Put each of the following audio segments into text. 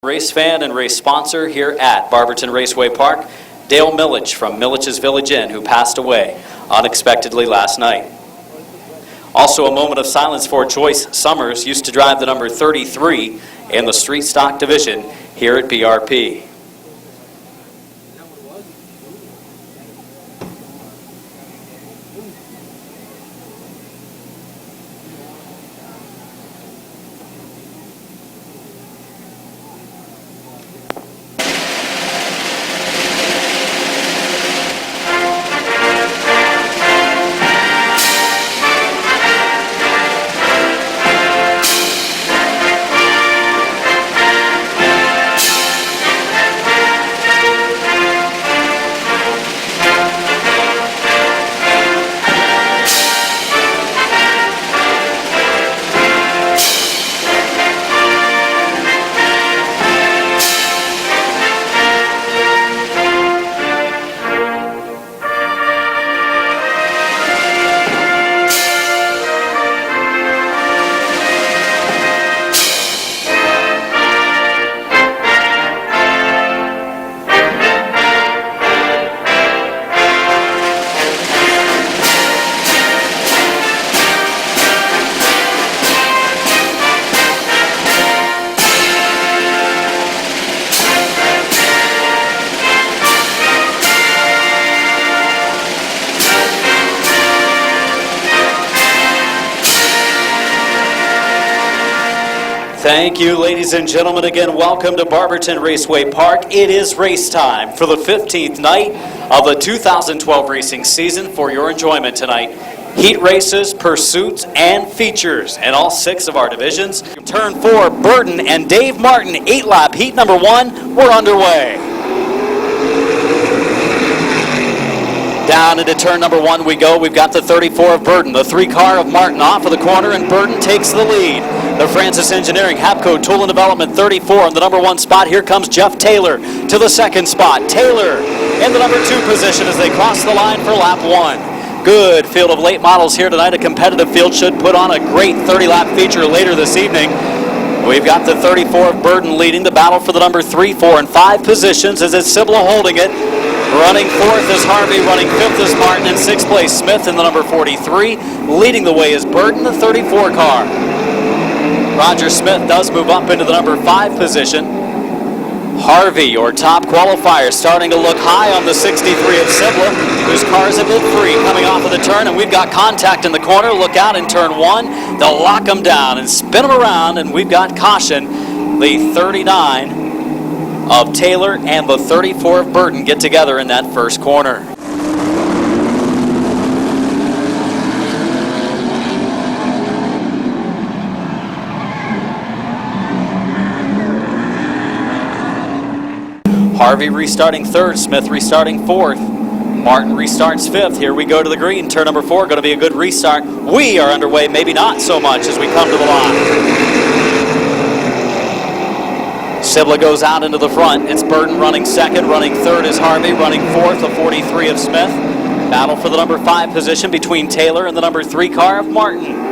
Race fan and race sponsor here at Barberton Raceway Park, Dale Millich from Millich's Village Inn, who passed away unexpectedly last night. Also, a moment of silence for Joyce Summers, used to drive the number 33 in the street stock division here at BRP. Thank you, ladies and gentlemen. Again, welcome to Barberton Raceway Park. It is race time for the 15th night of the 2012 racing season. For your enjoyment tonight, heat races, pursuits, and features in all 6 of our divisions. Turn 4, Burton and Dave Martin, 8-lap heat number 1. We're underway. Down into turn number 1 we go. We've got the 34 of Burton, the 3 car of Martin off of the corner, and Burton takes the lead. The Francis Engineering Hapco Tool and Development 34 in the number 1 spot. Here comes Jeff Taylor to the 2nd spot. Taylor in the number 2 position as they cross the line for lap 1. Good field of late models here tonight. A competitive field should put on a great 30-lap feature later this evening. We've got the 34 of Burton leading the battle for the number 3, 4, and 5 positions as it's Cibla holding it. Running 4th is Harvey, running 5th is Martin, in 6th place Smith in the number 43. Leading the way is Burton, the 34 car. Roger Smith does move up into the number 5 position. Harvey, your top qualifier, starting to look high on the 63 of Cibla, whose car is a bit free coming off of the turn, and we've got contact in the corner. Look out in turn 1. They'll lock him down and spin him around, and we've got caution. The 39 of Taylor and the 34 of Burton get together in that first corner. Harvey restarting 3rd, Smith restarting 4th, Martin restarts 5th. Here we go to the green. Turn number 4, going to be a good restart. We are underway, maybe not so much as we come to the line. Cibla goes out into the front. It's Burton running 2nd, running 3rd is Harvey, running 4th, the 43 of Smith. Battle for the number 5 position between Taylor and the number 3 car of Martin.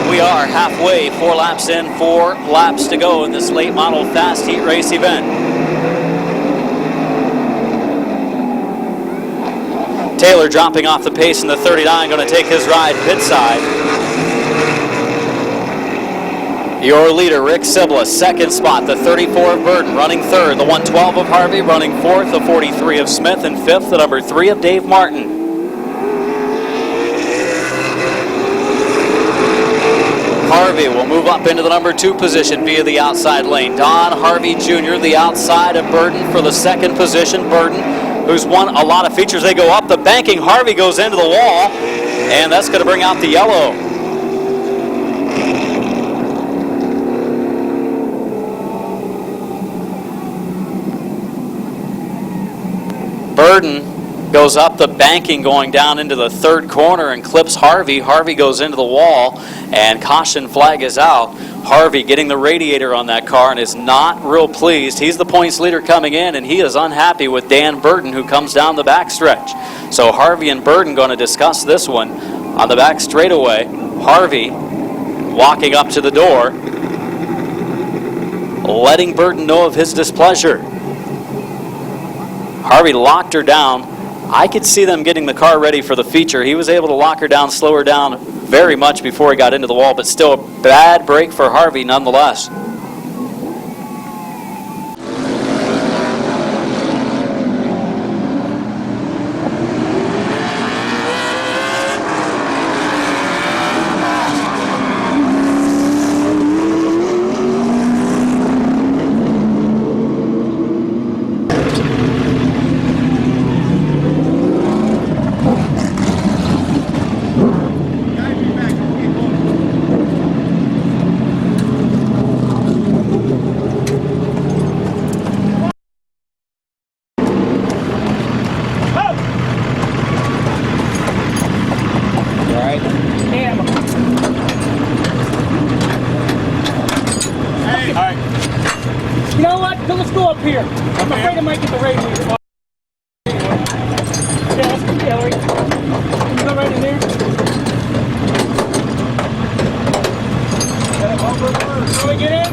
We are halfway, 4 laps in, 4 laps to go in this late model fast heat race event. Taylor dropping off the pace in the 39, going to take his ride pit side. Your leader, Rick Cibla, 2nd spot, the 34 of Burton, running 3rd, the 112 of Harvey, running 4th, the 43 of Smith, and 5th, the number 3 of Dave Martin. Harvey will move up into the number 2 position via the outside lane. Don Harvey Jr., the outside of Burton for the 2nd position. Burton, who's won a lot of features. They go up the banking. Harvey goes into the wall, and that's going to bring out the yellow. Burton goes up the banking going down into the 3rd corner and clips Harvey. Harvey goes into the wall, and caution flag is out. Harvey getting the radiator on that car and is not real pleased. He's the points leader coming in, and he is unhappy with Dan Burton, who comes down the back stretch. So Harvey and Burton going to discuss this one on the back straightaway. Harvey walking up to the door. letting Burton know of his displeasure. Harvey locked her down. I could see them getting the car ready for the feature. He was able to lock her down, slow her down very much before he got into the wall, but still a bad break for Harvey nonetheless. You know what? Let's go up here. I'm afraid I might get the radiator. Yeah, let's go together. Can you go right in there? Can we get in?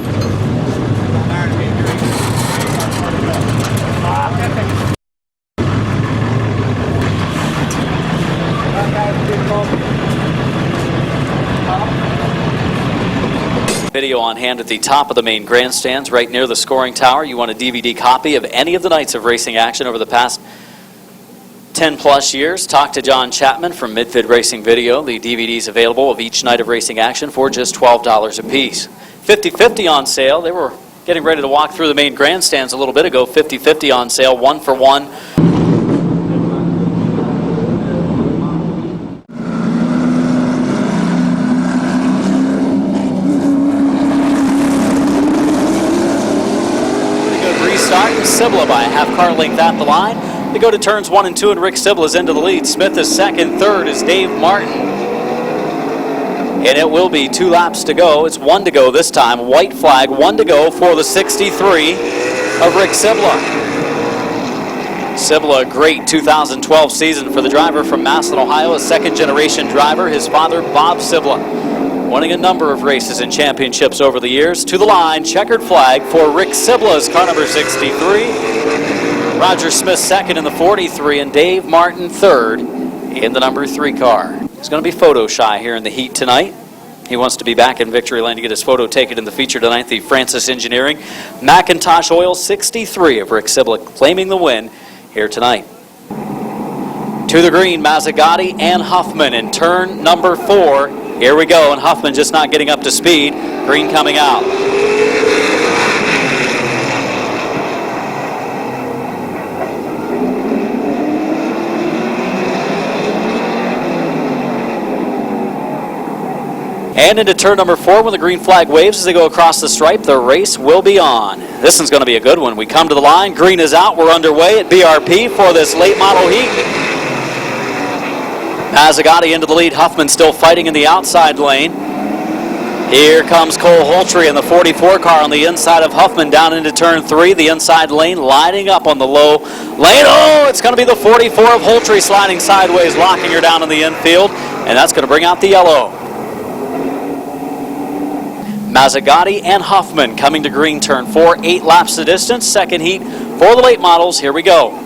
Video on hand at the top of the main grandstands right near the scoring tower. You want a DVD copy of any of the nights of racing action over the past 10 plus years? Talk to John Chapman from Mid-Vid Racing Video. The DVDs available of each night of racing action for just $12 a piece. 50/50 on sale. They were getting ready to walk through the main grandstands a little bit ago. 50/50 on sale, 1 for 1. Sibla by a half car length at the line. They go to turns 1 and 2, and Rick Sibla's into the lead. Smith is second. Third is Dave Martin. And it will be 2 laps to go. It's 1 to go this time. White flag, 1 to go for the 63 of Rick Sibla. Sibla, a great 2012 season for the driver from Massillon, Ohio, a second-generation driver. His father, Bob Sibla, winning a number of races and championships over the years. To the line, checkered flag for Rick Sibla's car number 63. Roger Smith second in the 43, and Dave Martin third in the number 3 car. He's going to be photo shy here in the heat tonight. He wants to be back in victory lane to get his photo taken in the feature tonight. The Francis Engineering Macintosh Oil 63 of Rick Sibla claiming the win here tonight. To the green, Mazzagatti and Huffman in turn number 4. Here we go, and Huffman just not getting up to speed. Green coming out. And into turn number 4 when the green flag waves as they go across the stripe. The race will be on. This one's going to be a good one. We come to the line. Green is out. We're underway at BRP for this late model heat. Mazzagatti into the lead. Huffman still fighting in the outside lane. Here comes Cole Holtry in the 44 car on the inside of Huffman down into turn 3. The inside lane lining up on the low lane. Oh, it's going to be the 44 of Holtry sliding sideways, locking her down in the infield. And that's going to bring out the yellow. Mazzagatti and Huffman coming to green turn 4. 8 laps the distance. Second heat for the late models. Here we go.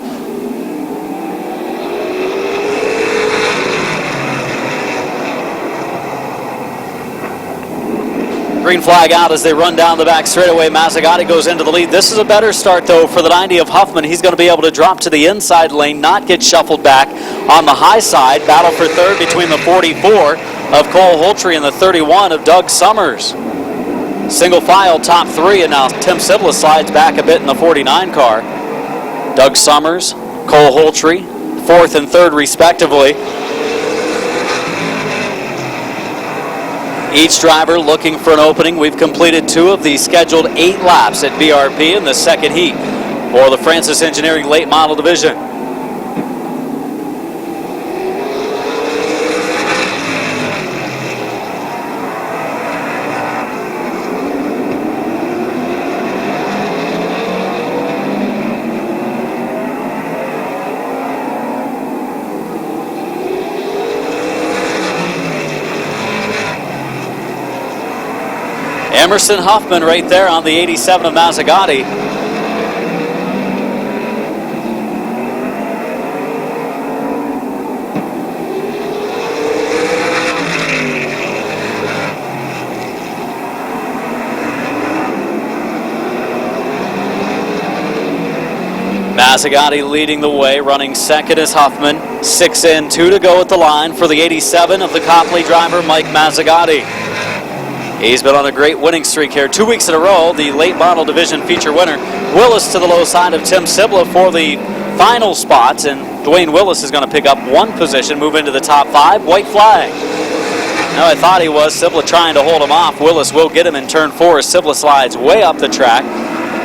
Green flag out as they run down the back straightaway. Mazzagatti goes into the lead. This is a better start, though, for the 90 of Huffman. He's going to be able to drop to the inside lane, not get shuffled back on the high side. Battle for third between the 44 of Cole Holtry and the 31 of Doug Summers. Single file top 3, and now Tim Sibla slides back a bit in the 49 car. Doug Summers, Cole Holtry, 4th and 3rd respectively. Each driver looking for an opening. We've completed 2 of the scheduled 8 laps at BRP in the second heat for the Francis Engineering Late Model Division. Emerson Huffman right there on the 87 of Mazzagatti. Mazzagatti leading the way, running second is Huffman. 6 in, 2 to go at the line for the 87 of the Copley driver, Mike Mazzagatti. He's been on a great winning streak here. 2 weeks in a row, the late model division feature winner. Willis to the low side of Tim Sibla for the final spots, and Dwayne Willis is going to pick up 1 position, move into the top 5. White flag. Now I thought he was. Sibla trying to hold him off. Willis will get him in turn 4 as Sibla slides way up the track,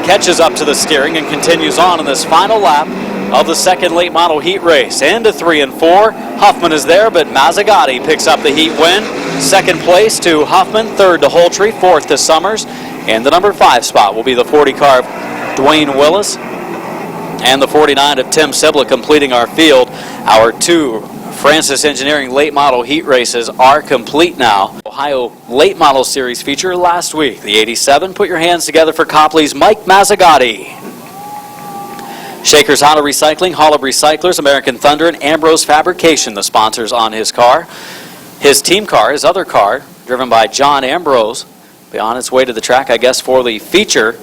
catches up to the steering, and continues on in this final lap of the second late model heat race. Into 3 and 4. Huffman is there, but Mazzagatti picks up the heat win. Second place to Huffman, third to Holtree, fourth to Summers, and the number 5 spot will be the 40 car of Dwayne Willis and the 49 of Tim Sibla completing our field. Our 2 Francis Engineering late model heat races are complete now. Ohio late model series feature last week. The 87, put your hands together for Copley's Mike Mazzagatti. Shakers Auto Recycling, Hall of Recyclers, American Thunder, and Ambrose Fabrication, the sponsors on his car. His team car, his other car, driven by John Ambrose, be on its way to the track, I guess, for the feature.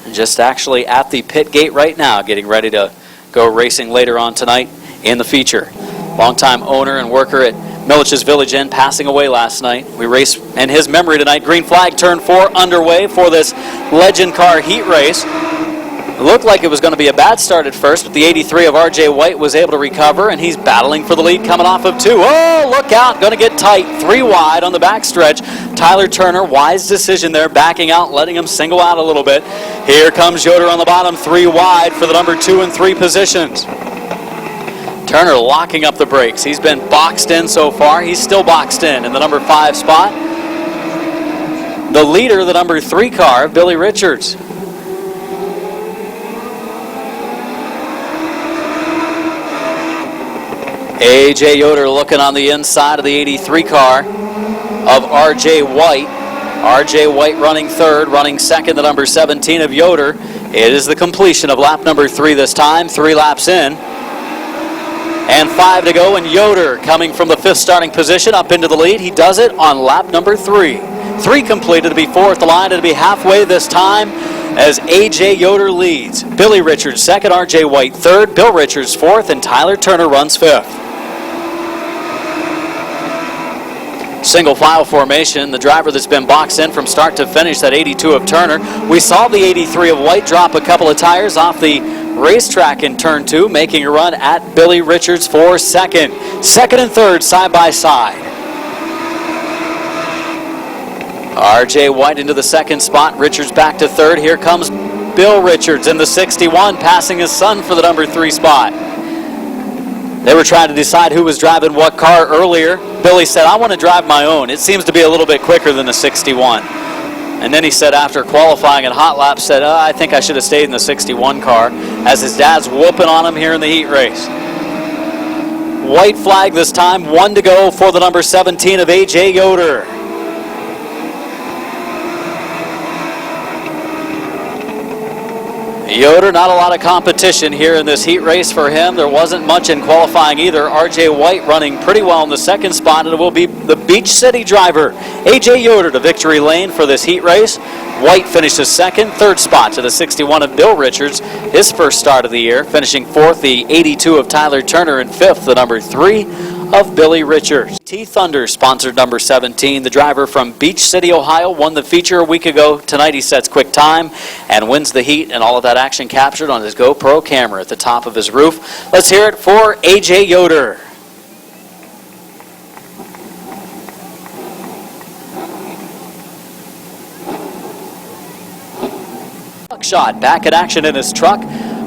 And just actually at the pit gate right now, getting ready to go racing later on tonight in the feature. Longtime owner and worker at Millich's Village Inn, passing away last night. We race in his memory tonight. Green flag, turn 4 underway for this legend car heat race. It looked like it was going to be a bad start at first, but the 83 of R.J. White was able to recover, and he's battling for the lead coming off of 2. Oh, look out, going to get tight. 3 wide on the backstretch. Tyler Turner, wise decision there, backing out, letting him single out a little bit. Here comes Yoder on the bottom, 3 wide for the number 2 and 3 positions. Turner locking up the brakes. He's been boxed in so far. He's still boxed in the number 5 spot. The leader, the number 3 car, Billy Richards. A.J. Yoder looking on the inside of the 83 car of R.J. White. R.J. White running third, running second, the number 17 of Yoder. It is the completion of lap number 3 this time, 3 laps in. And 5 to go, and Yoder coming from the 5th starting position up into the lead. He does it on lap number 3. 3 completed to be 4 at the line. It'll be halfway this time as A.J. Yoder leads. Billy Richards second, R.J. White third, Bill Richards 4th, and Tyler Turner runs 5th. Single file formation, the driver that's been boxed in from start to finish, that 82 of Turner. We saw the 83 of White drop a couple of tires off the racetrack in turn 2, making a run at Billy Richards for second. Second and third side by side. R.J. White into the 2nd spot, Richards back to 3rd. Here comes Bill Richards in the 61, passing his son for the number 3 spot. They were trying to decide who was driving what car earlier. Billy said, I want to drive my own. It seems to be a little bit quicker than the 61. And then he said after qualifying and hot laps, said, I think I should have stayed in the 61 car, as his dad's whooping on him here in the heat race. White flag this time, 1 to go for the number 17 of A.J. Yoder. Yoder, not a lot of competition here in this heat race for him. There wasn't much in qualifying either. R.J. White running pretty well in the 2nd spot, and it will be the Beach City driver, A.J. Yoder, to victory lane for this heat race. White finishes 2nd, 3rd spot to the 61 of Bill Richards, his first start of the year, finishing 4th, the 82 of Tyler Turner, and 5th, the number 3 of Billy Richards. T-Thunder sponsored number 17. The driver from Beach City, Ohio, won the feature a week ago. Tonight he sets quick time and wins the heat, and all of that action captured on his GoPro camera at the top of his roof. Let's hear it for A.J. Yoder. Buckshot back in action in his truck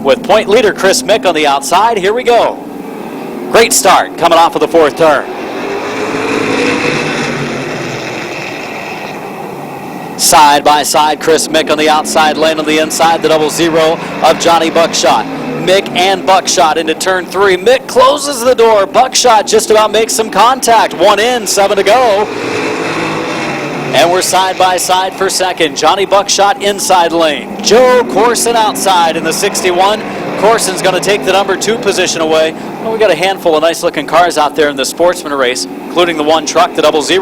with point leader Chris Mick on the outside. Here we go. Great start coming off of the 4th turn. Side by side, Chris Mick on the outside lane, on the inside, the 00 of Johnny Buckshot. Mick and Buckshot into turn 3. Mick closes the door. Buckshot just about makes some contact. 1 in, 7 to go. And we're side by side for second. Johnny Buckshot inside lane. Joe Corson outside in the 61. Corson's going to take the number 2 position away. Well, we got a handful of nice looking cars out there in the Sportsman race, including the one truck, the 00.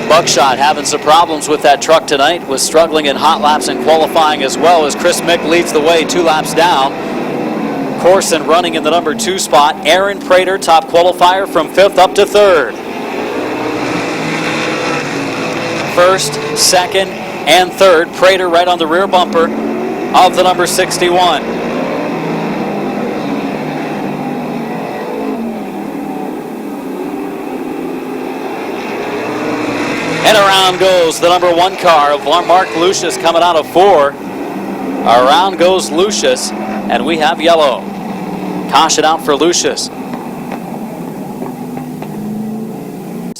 Buckshot having some problems with that truck tonight, was struggling in hot laps and qualifying as well, as Chris Mick leads the way 2 laps down. Corson running in the number 2 spot. Aaron Prater, top qualifier, from 5th up to 3rd. First, second, and third. Prater right on the rear bumper of the number 61. And around goes the number 1 car of Mark Lucius coming out of 4. Around goes Lucius, and we have yellow. Caution out for Lucius.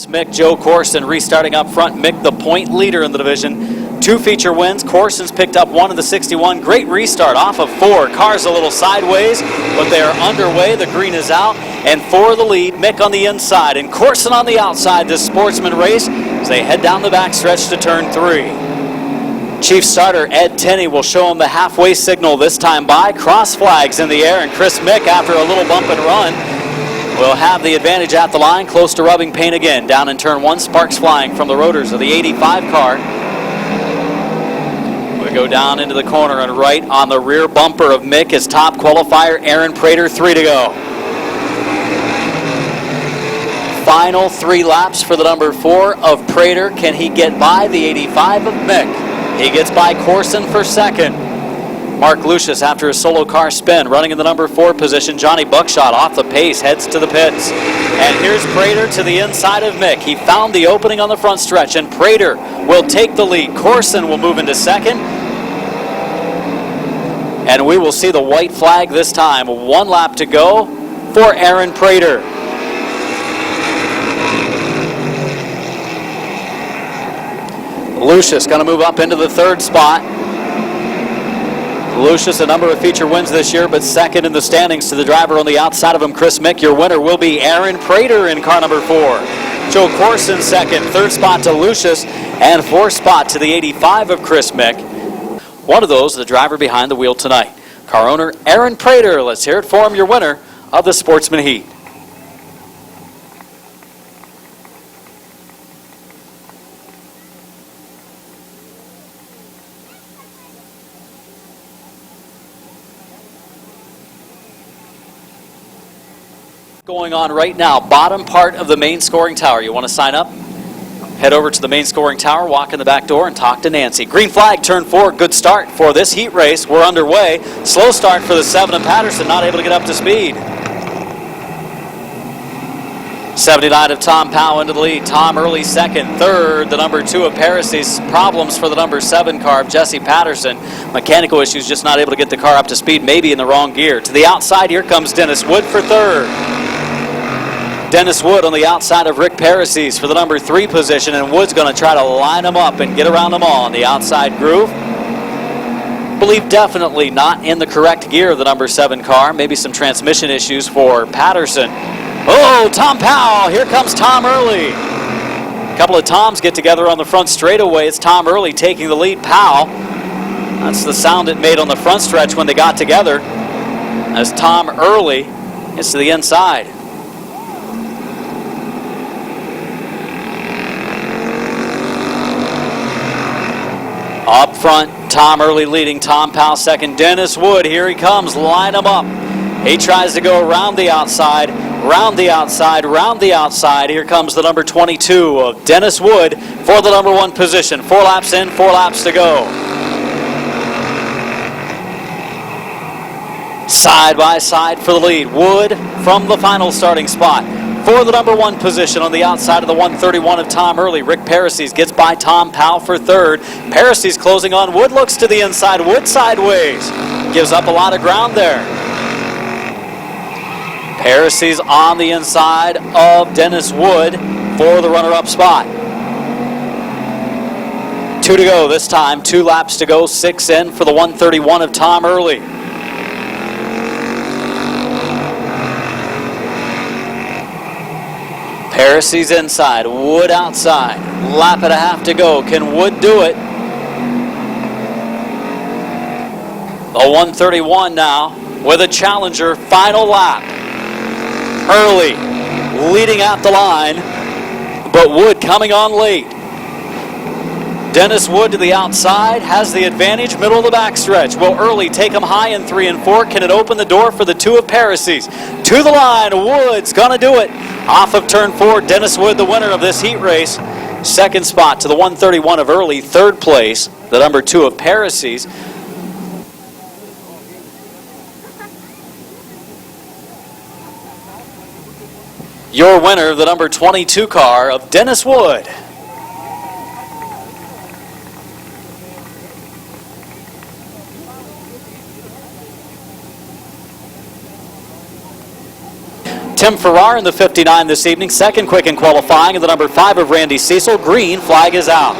Mick, Joe Corson restarting up front. Mick, the point leader in the division. 2 feature wins. Corson's picked up 1 in the 61. Great restart off of 4. Cars a little sideways, but they are underway. The green is out. And for the lead, Mick on the inside and Corson on the outside. This Sportsman race as they head down the backstretch to turn 3. Chief starter Ed Tenney will show him the halfway signal this time by. Cross flags in the air, and Chris Mick, after a little bump and run, will have the advantage at the line, close to rubbing paint again. Down in turn 1, sparks flying from the rotors of the 85 car. We go down into the corner, and right on the rear bumper of Mick is top qualifier Aaron Prater, 3 to go. Final 3 laps for the number 4 of Prater. Can he get by the 85 of Mick? He gets by Corson for second. Mark Lucius, after a solo car spin, running in the number 4 position. Johnny Buckshot off the pace, heads to the pits. And here's Prater to the inside of Mick. He found the opening on the front stretch, and Prater will take the lead. Corson will move into second. And we will see the white flag this time. 1 lap to go for Aaron Prater. Lucius going to move up into the 3rd spot. Lucius, a number of feature wins this year, but second in the standings to the driver on the outside of him, Chris Mick. Your winner will be Aaron Prater in car number 4. Joe Corson second, 3rd spot to Lucius, and 4th spot to the 85 of Chris Mick. One of those, the driver behind the wheel tonight. Car owner Aaron Prater. Let's hear it for him, your winner of the Sportsman Heat. Going on right now, bottom part of the main scoring tower. You want to sign up? Head over to the main scoring tower, walk in the back door, and talk to Nancy. Green flag, turn 4. Good start for this heat race. We're underway. Slow start for the 7 of Patterson, not able to get up to speed. 79 of Tom Powell into the lead. Tom Early second. 3rd, the number 2 of Parisi's. Problems for the number 7 car of Jesse Patterson. Mechanical issues, just not able to get the car up to speed, maybe in the wrong gear. To the outside, here comes Dennis Wood for 3rd. Dennis Wood on the outside of Rick Parisi's for the number 3 position, and Wood's going to try to line them up and get around them all on the outside groove. Believe definitely not in the correct gear of the number 7 car. Maybe some transmission issues for Patterson. Oh, Tom Powell. Here comes Tom Early. A couple of Toms get together on the front straightaway. It's Tom Early taking the lead. Powell. That's the sound it made on the front stretch when they got together, as Tom Early gets to the inside. Up front, Tom Early leading, Tom Powell second. Dennis Wood, here he comes, line him up. He tries to go around the outside, round the outside, round the outside. Here comes the number 22 of Dennis Wood for the number 1 position. 4 laps in, 4 laps to go. Side by side for the lead. Wood from the final starting spot for the number 1 position on the outside of the 131 of Tom Early. Rick Parisi's gets by Tom Powell for 3rd. Parisi's closing on. Wood looks to the inside. Wood sideways. Gives up a lot of ground there. Parisi's on the inside of Dennis Wood for the runner-up spot. 2 to go this time. 2 laps to go. 6 in for the 131 of Tom Early. Parisi's inside, Wood outside. Lap and a half to go. Can Wood do it? The 131 now with a challenger, final lap. Early leading out the line, but Wood coming on late. Dennis Wood to the outside, has the advantage, middle of the backstretch. Will Early take him high in 3 and 4? Can it open the door for the two of Parisi's? To the line, Wood's gonna do it. Off of turn 4, Dennis Wood, the winner of this heat race. Second spot to the 131 of Early. Third place, the number 2 of Parisi's. Your winner, the number 22 car of Dennis Wood. Tim Farrar in the 59 this evening, second quick in qualifying, and the number 5 of Randy Cecil. Green flag is out.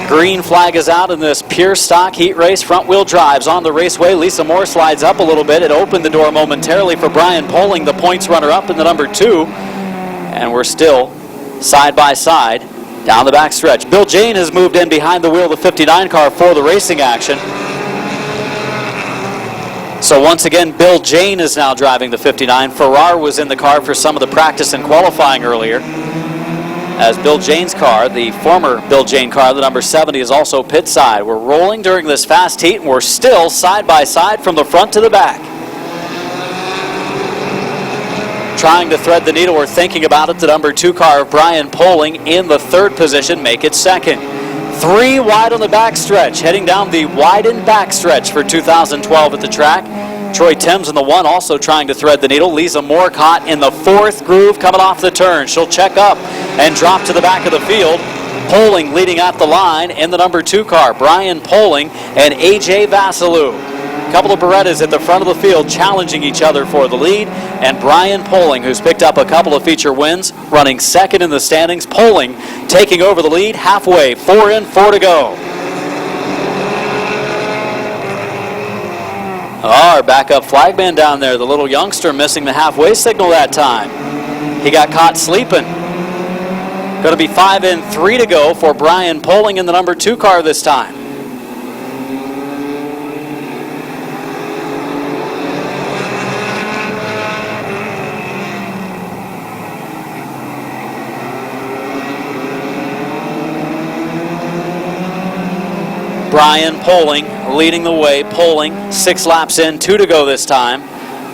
Green flag is out in this pure stock heat race. Front wheel drives on the raceway. Lisa Moore slides up a little bit. It opened the door momentarily for Brian Poling, the points runner up in the number 2. And we're still side by side down the backstretch. Bill Jane has moved in behind the wheel of the 59 car for the racing action. So once again, Bill Jane is now driving the 59. Farrar was in the car for some of the practice and qualifying earlier. As Bill Jane's car, the former Bill Jane car, the number 70, is also pit side. We're rolling during this fast heat, and we're still side by side from the front to the back. Trying to thread the needle or thinking about it, the number 2 car of Brian Poling in the 3rd position, make it 2nd. 3 wide on the backstretch, heading down the widened backstretch for 2012 at the track. Troy Timms in the 1 also trying to thread the needle. Lisa Moore caught in the 4th groove coming off the turn. She'll check up and drop to the back of the field. Poling leading out the line in the number 2 car. Brian Poling and A.J. Vasilou. A couple of Berettas at the front of the field challenging each other for the lead. And Brian Poling, who's picked up a couple of feature wins, running 2nd in the standings. Poling taking over the lead halfway. 4 in, 4 to go. Our backup flagman down there, the little youngster, missing the halfway signal that time. He got caught sleeping. Going to be 5 in, 3 to go for Brian Poling in the number 2 car this time. Brian Poling leading the way. Poling 6 laps in, 2 to go this time.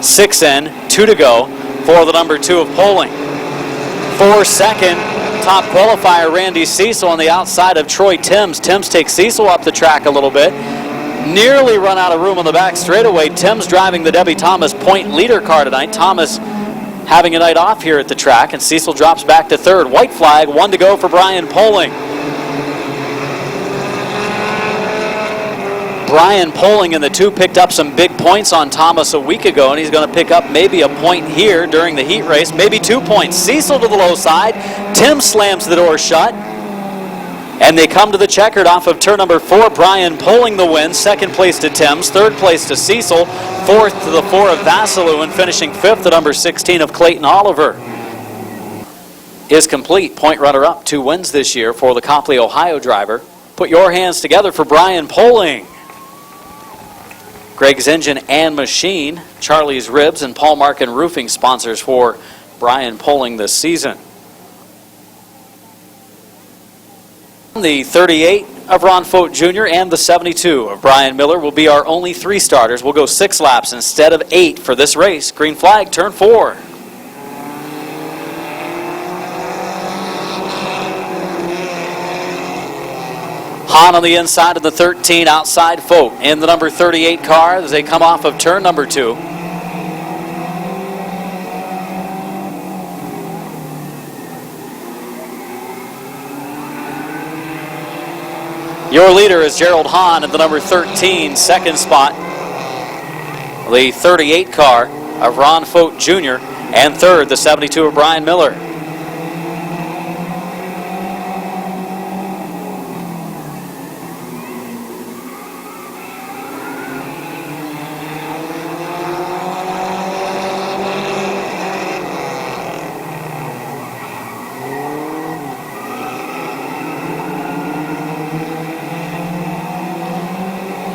6 in, 2 to go for the number 2 of Poling. 4 second, top qualifier Randy Cecil on the outside of Troy Timms. Timms takes Cecil up the track a little bit. Nearly run out of room on the back straightaway. Timms driving the Debbie Thomas point leader car tonight. Thomas having a night off here at the track, and Cecil drops back to 3rd. White flag, 1 to go for Brian Poling. Brian Poling in the 2 picked up some big points on Thomas a week ago, and he's going to pick up maybe a point here during the heat race, maybe 2 points. Cecil to the low side. Tim slams the door shut, and they come to the checkered off of turn number 4. Brian Poling the win. 2nd place to Timms, 3rd place to Cecil, 4th to the 4 of Vasilou, and finishing 5th, the number 16 of Clayton Oliver. Is complete. Point runner-up, 2 wins this year for the Copley, Ohio driver. Put your hands together for Brian Poling. Greg's Engine and Machine, Charlie's Ribs, and Paul Markin Roofing sponsors for Brian Poling this season. The 38 of Ron Fote Jr. and the 72 of Brian Miller will be our only 3 starters. We'll go 6 laps instead of 8 for this race. Green flag, turn 4. Hahn on the inside of the 13, outside Fote in the number 38 car as they come off of turn number 2. Your leader is Gerald Hahn at the number 13, 2nd spot. The 38 car of Ron Fote Jr. and 3rd, the 72 of Brian Miller.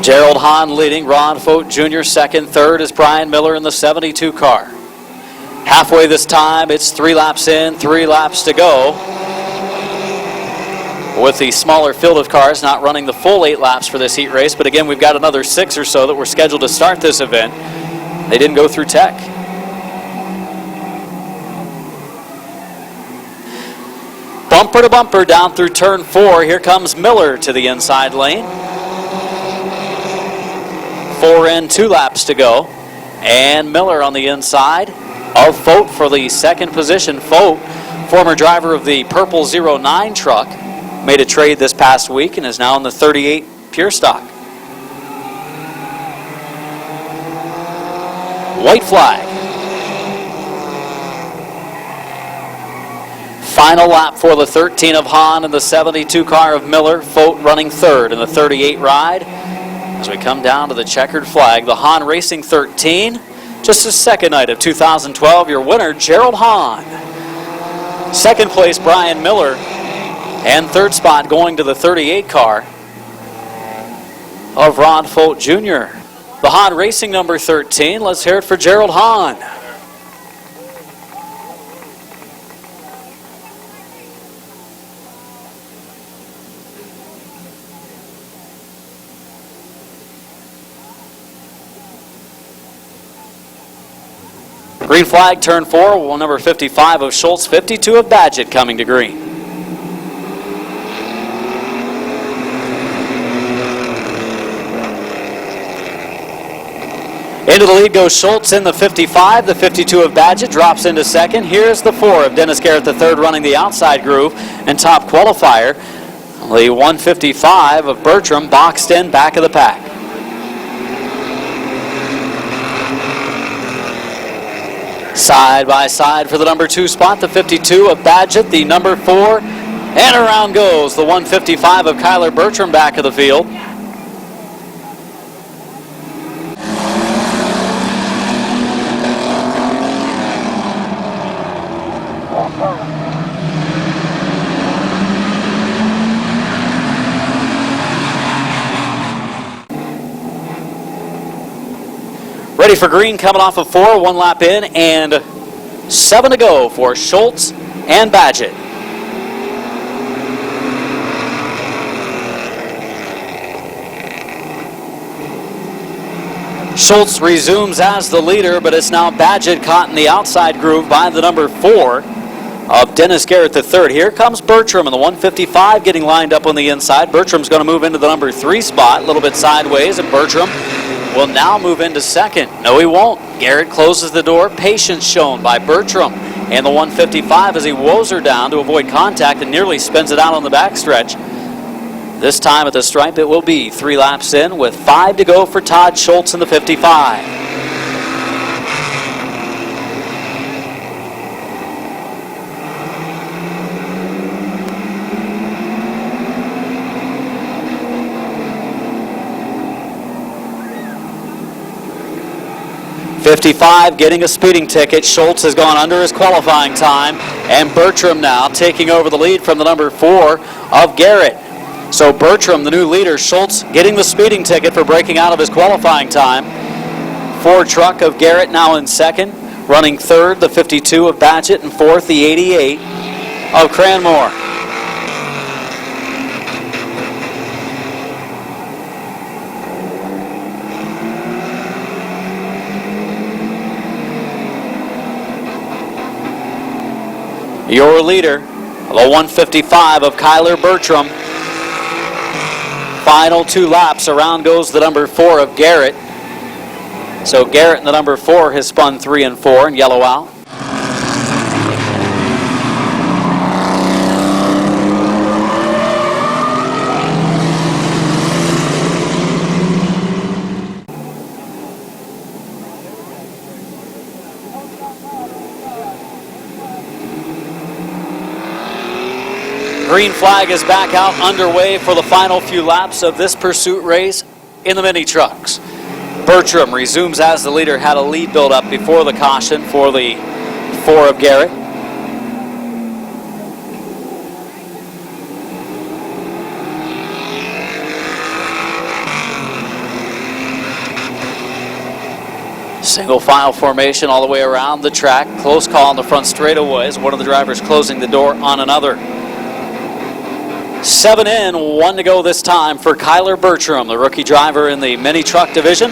Gerald Hahn leading, Ron Fote Jr. second, third is Brian Miller in the 72 car. Halfway this time, it's 3 laps in, 3 laps to go. With the smaller field of cars not running the full 8 laps for this heat race, but again, we've got another 6 or so that were scheduled to start this event. They didn't go through tech. Bumper to bumper down through turn 4. Here comes Miller to the inside lane. 4 in, 2 laps to go. And Miller on the inside of Fote for the second position. Fote, former driver of the purple 09 truck, made a trade this past week and is now in the 38 pure stock. White flag. Final lap for the 13 of Hahn and the 72 car of Miller. Fote running third in the 38 ride. As we come down to the checkered flag, the Hahn Racing 13, just his second night of 2012. Your winner, Gerald Hahn. Second place, Brian Miller. And third spot going to the 38 car of Ron Fote Jr. The Hahn Racing number 13. Let's hear it for Gerald Hahn. Green flag, turn 4, number 55 of Schultz, 52 of Badgett coming to green. Into the lead goes Schultz in the 55. The 52 of Badgett drops into second. Here's the 4 of Dennis Garrett, the third, running the outside groove and top qualifier. The 155 of Bertram boxed in back of the pack. Side by side for the number 2 spot, the 52 of Badgett, the number 4, and around goes the 155 of Kyler Bertram back of the field. Ready for green, coming off of 4, 1 lap in, and 7 to go for Schultz and Badgett. Schultz resumes as the leader, but it's now Badgett caught in the outside groove by the number 4 of Dennis Garrett the third. Here comes Bertram in the 155 getting lined up on the inside. Bertram's going to move into the number 3 spot, a little bit sideways, and Bertram will now move into second. No, he won't. Garrett closes the door. Patience shown by Bertram and the 155 as he woes her down to avoid contact and nearly spins it out on the backstretch. This time at the stripe it will be 3 laps in with 5 to go for Todd Schultz in the 55. .55 getting a speeding ticket. Schultz has gone under his qualifying time, and Bertram now taking over the lead from the number 4 of Garrett. So Bertram, the new leader, Schultz getting the speeding ticket for breaking out of his qualifying time. Ford truck of Garrett now in second, running third, the 52 of Badgett, and fourth, the 88 of Cranmore. Your leader, the 155 of Kyler Bertram. Final 2 laps, around goes the number 4 of Garrett. So Garrett and the number 4 has spun 3 and 4 and yellow out. Green flag is back out underway for the final few laps of this pursuit race in the mini trucks. Bertram resumes as the leader, had a lead build up before the caution for the 4 of Garrett. Single file formation all the way around the track. Close call on the front straightaways. One of the drivers closing the door on another. 7 in, 1 to go this time for Kyler Bertram, the rookie driver in the mini truck division.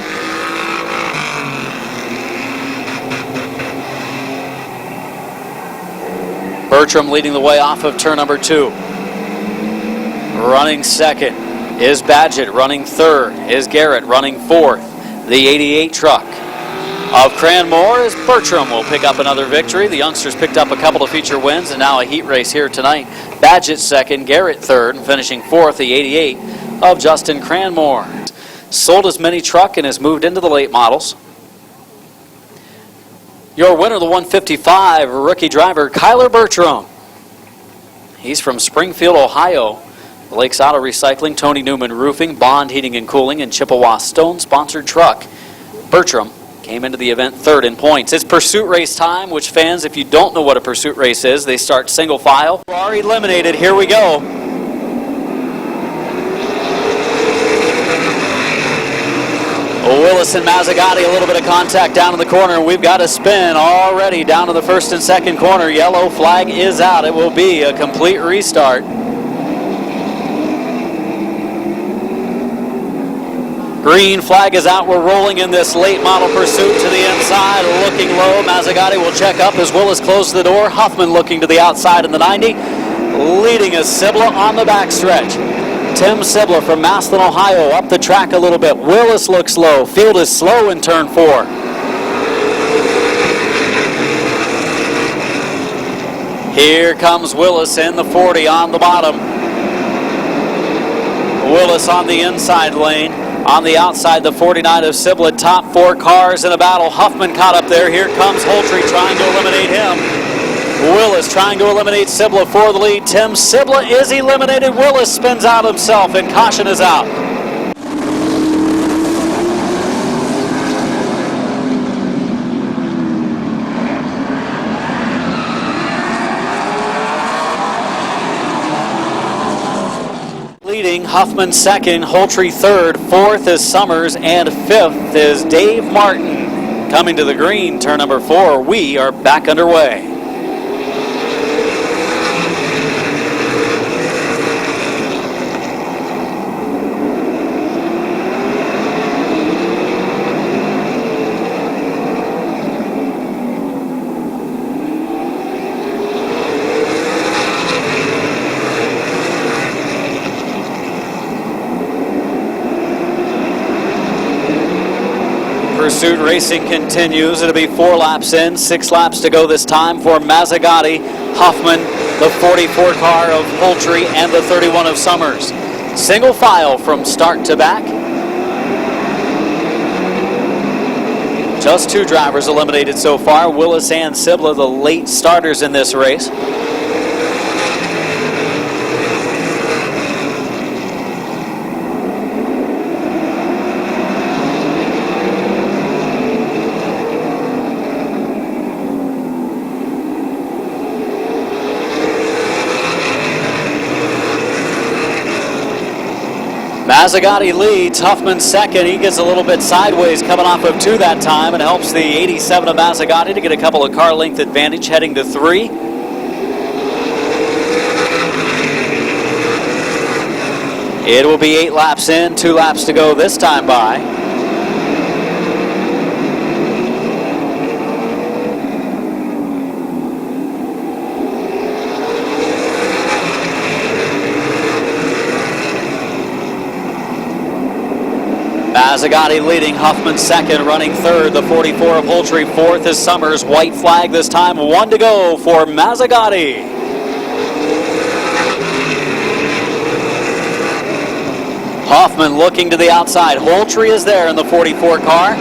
Bertram leading the way off of turn number 2. Running second is Badgett. Running third is Garrett. Running fourth, the 88 truck of Cranmore is Bertram will pick up another victory. The youngsters picked up a couple of feature wins and now a heat race here tonight. Badgett second, Garrett third, and finishing fourth, the 88 of Justin Cranmore. Sold his mini truck and has moved into the late models. Your winner, the 155 rookie driver, Kyler Bertram. He's from Springfield, Ohio. Lakes Auto Recycling, Tony Newman Roofing, Bond Heating and Cooling, and Chippewa Stone sponsored truck. Bertram came into the event third in points. It's pursuit race time, which fans, if you don't know what a pursuit race is, they start single file. We are eliminated. Here we go. Willis and Mazzagatti, a little bit of contact down in the corner, and we've got a spin already down to the first and second corner. Yellow flag is out. It will be a complete restart. Green flag is out. We're rolling in this late model pursuit to the inside, looking low. Mazzagatti will check up as Willis closes the door. Huffman looking to the outside in the 90, leading is Sibla on the backstretch. Tim Sibla from Massillon, Ohio, up the track a little bit. Willis looks low. Field is slow in turn 4. Here comes Willis in the 40 on the bottom. Willis on the inside lane. On the outside, the 49 of Sibla. Top 4 cars in a battle. Huffman caught up there. Here comes Holtry trying to eliminate him. Willis trying to eliminate Sibla for the lead. Tim Sibla is eliminated. Willis spins out himself, and caution is out. Leading, Huffman second, Holtry third, fourth is Summers, and fifth is Dave Martin. Coming to the green, turn number 4, we are back underway. Pursuit racing continues. It'll be 4 laps in, 6 laps to go this time for Mazzagatti, Huffman, the 44 car of Holtry, and the 31 of Summers. Single file from start to back. Just 2 drivers eliminated so far, Willis and Sibla, the late starters in this race. Mazzagatti leads, Huffman second. He gets a little bit sideways coming off of 2 that time and helps the 87 of Mazzagatti to get a couple of car length advantage heading to 3. It will be 8 laps in, 2 laps to go this time by. Mazzagatti leading, Huffman second, running third, the 44 of Holtry, fourth is Summers. White flag this time, 1 to go for Mazzagatti. Hoffman looking to the outside. Holtry is there in the 44 car.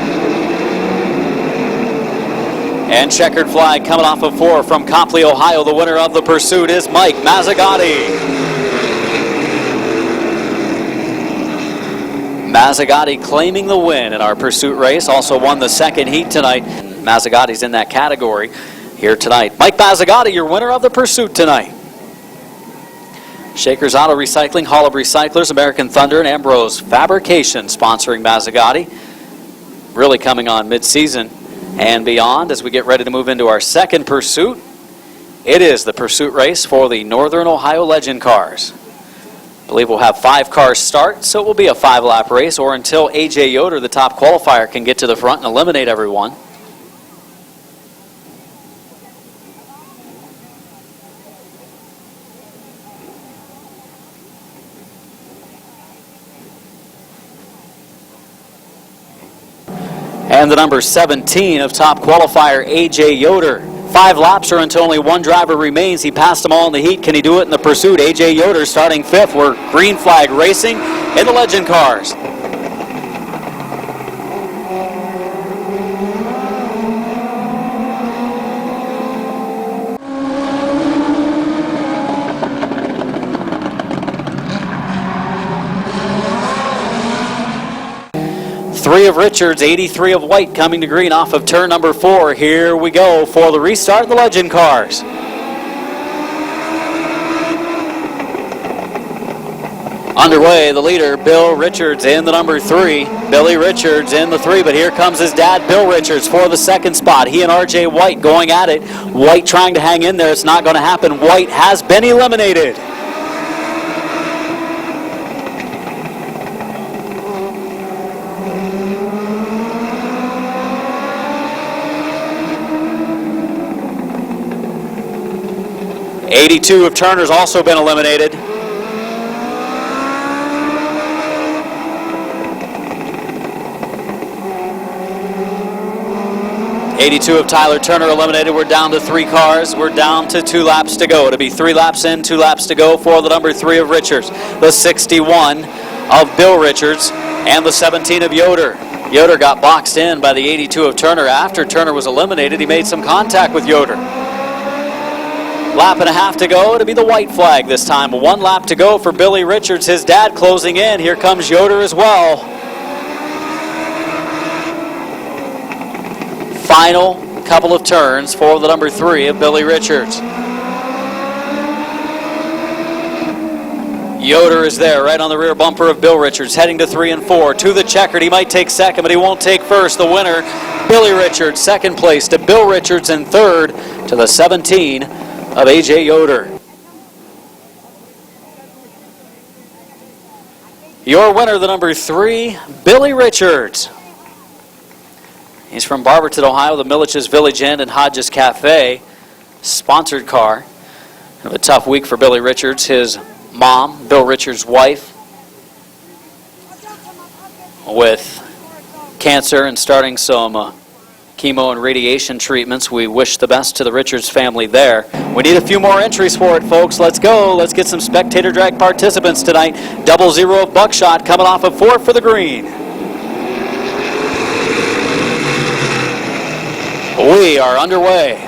And checkered flag coming off of 4 from Copley, Ohio. The winner of the pursuit is Mike Mazzagatti. Mazzagatti claiming the win in our pursuit race. Also won the second heat tonight. Mazzagatti's in that category here tonight. Mike Mazzagatti, your winner of the pursuit tonight. Shakers Auto Recycling, Hall of Recyclers, American Thunder, and Ambrose Fabrication sponsoring Mazzagatti. Really coming on mid-season. and beyond as we get ready to move into our second pursuit. It is the pursuit race for the Northern Ohio Legend cars. I believe we'll have 5 cars start, so it will be a 5-lap race, or until A.J. Yoder, the top qualifier, can get to the front and eliminate everyone. And the number 17 of top qualifier, A.J. Yoder. 5 laps or until only 1 driver remains. He passed them all in the heat. Can he do it in the pursuit? A.J. Yoder starting 5th. We're green flag racing in the Legend cars. Three of Richards, 83 of White coming to green off of turn number 4. Here we go for the restart of the Legend cars. Underway, the leader, Bill Richards, in the number 3. Billy Richards in the 3, but here comes his dad, Bill Richards, for the second spot. He and R.J. White going at it. White trying to hang in there. It's not going to happen. White has been eliminated. '82 of Turner's also been eliminated. '82 of Tyler Turner eliminated. We're down to 3 cars. We're down to 2 laps to go. It'll be 3 laps in, 2 laps to go for the number 3 of Richards, the 61 of Bill Richards, and the 17 of Yoder. Yoder got boxed in by the '82 of Turner. After Turner was eliminated, he made some contact with Yoder. Lap and a half to go. It'll be the white flag this time. 1 lap to go for Billy Richards. His dad closing in. Here comes Yoder as well. Final couple of turns for the number 3 of Billy Richards. Yoder is there right on the rear bumper of Bill Richards, heading to 3 and 4. To the checkered. He might take second, but he won't take first. The winner, Billy Richards. Second place to Bill Richards, and third to the 17 of A.J. Yoder. Your winner, the number 3, Billy Richards. He's from Barberton, Ohio, the Millich's Village Inn and Hodges Cafe. Sponsored car. Kind of a tough week for Billy Richards. His mom, Bill Richards' wife, with cancer and starting some chemo and radiation treatments. We wish the best to the Richards family there. We need a few more entries for it, folks. Let's go. Let's get some spectator drag participants tonight. 00 of Buckshot coming off of 4 for the green. We are underway.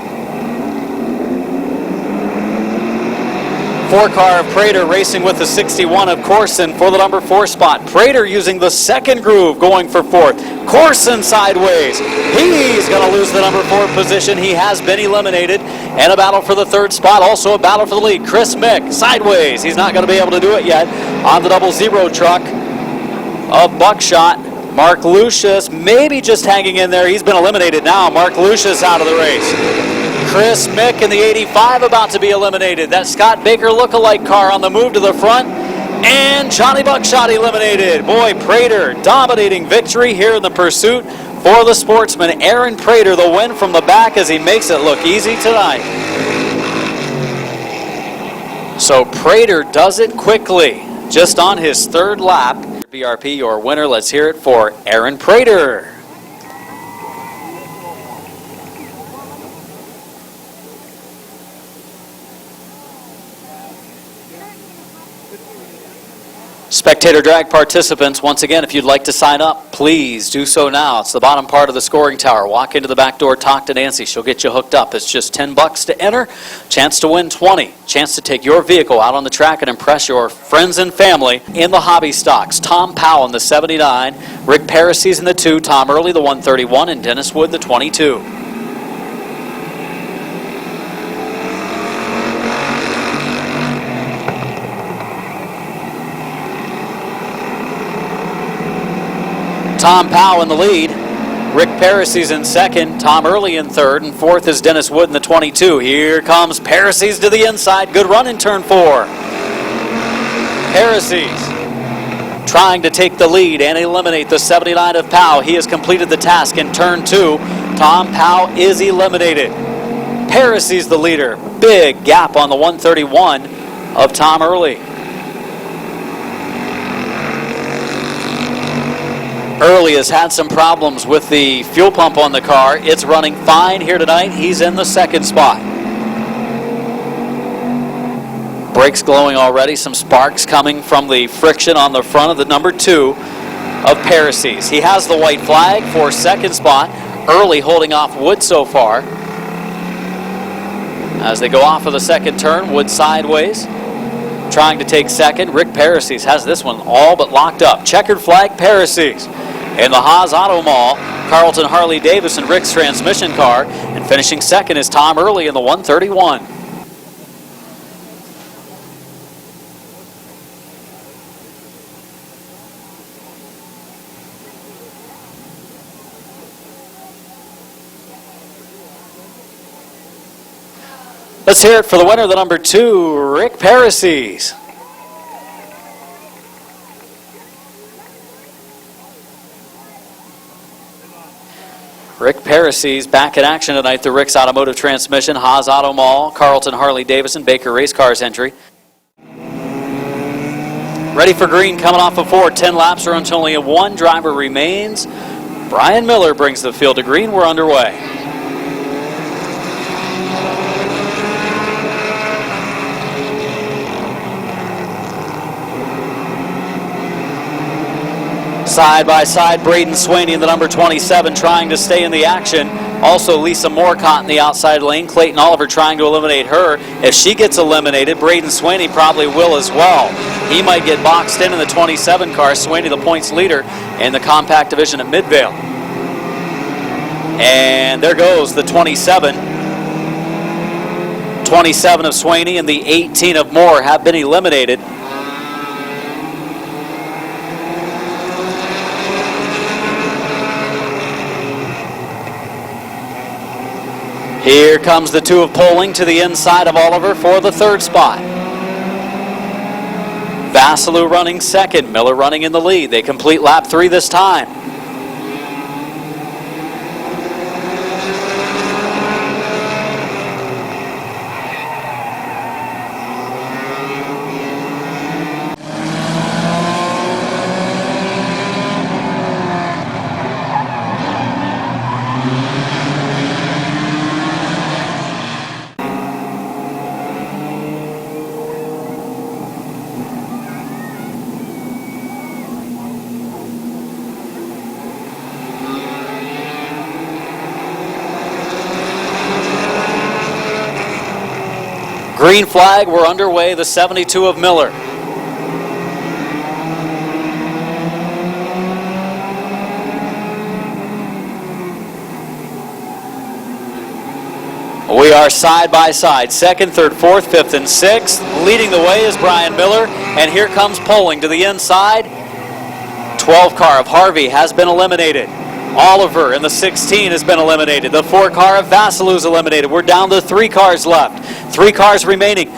4-car of Prater racing with the 61 of Corson for the number 4 spot. Prater using the second groove, going for 4th. Corson sideways. He's going to lose the number 4 position. He has been eliminated. And a battle for the 3rd spot. Also a battle for the lead. Chris Mick sideways. He's not going to be able to do it yet on the 00 truck of Buckshot. Mark Lucius maybe just hanging in there. He's been eliminated now. Mark Lucius out of the race. Chris Mick in the 85 about to be eliminated. That Scott Baker lookalike car on the move to the front. And Johnny Buckshot eliminated. Boy, Prater dominating victory here in the pursuit for the sportsman. Aaron Prater, the win from the back as he makes it look easy tonight. So Prater does it quickly, just on his 3rd lap. BRP, your winner. Let's hear it for Aaron Prater. Spectator drag participants, once again, if you'd like to sign up, please do so now. It's the bottom part of the scoring tower. Walk into the back door, talk to Nancy. She'll get you hooked up. It's just $10 to enter. Chance to win 20. Chance to take your vehicle out on the track and impress your friends and family in the hobby stocks. Tom Powell in the 79, Rick Parisi's in the 2, Tom Early the 131, and Dennis Wood the 22. Tom Powell in the lead. Rick Parisi's in second, Tom Early in third, and fourth is Dennis Wood in the 22. Here comes Parisi's to the inside. Good run in turn 4. Parisi's trying to take the lead and eliminate the 79 of Powell. He has completed the task in turn 2. Tom Powell is eliminated. Parisi's the leader. Big gap on the 131 of Tom Early. Early has had some problems with the fuel pump on the car. It's running fine here tonight. He's in the second spot. Brakes glowing already. Some sparks coming from the friction on the front of the number 2 of Parisi's. He has the white flag for second spot. Early holding off Wood so far. As they go off of the second turn, Wood sideways, trying to take second. Rick Parisi's has this one all but locked up. Checkered flag, Parisi's. In the Haas Auto Mall, Carlton Harley Davidson, Rick's transmission car. And finishing second is Tom Early in the 131. Let's hear it for the winner, the number 2, Rick Parisi's. Rick Parisi's back in action tonight. The Rick's Automotive Transmission, Haas Auto Mall, Carlton Harley Davidson, Baker Race Cars entry. Ready for green, coming off of 4. 10 laps are until only one driver remains. Brian Miller brings the field to green. We're underway. Side by side, Braden Swaney in the number 27 trying to stay in the action. Also Lisa Moorcott in the outside lane. Clayton Oliver trying to eliminate her. If she gets eliminated, Braden Swaney probably will as well. He might get boxed in the 27 car. Swaney the points leader in the compact division at Mid-Vid. And there goes the 27. 27 of Swaney and the 18 of Moore have been eliminated. Here comes the 2 of Poling to the inside of Oliver for the third spot. Vassalou running second, Miller running in the lead. They complete lap 3 this time. Green flag, we're underway, the 72 of Miller. We are side by side, second, third, fourth, fifth, and sixth. Leading the way is Brian Miller, and here comes Poling to the inside. 12 car of Harvey has been eliminated. Oliver in the 16 has been eliminated. The 4 car of Vassalou is eliminated. We're down to 3 cars left. 3 cars remaining.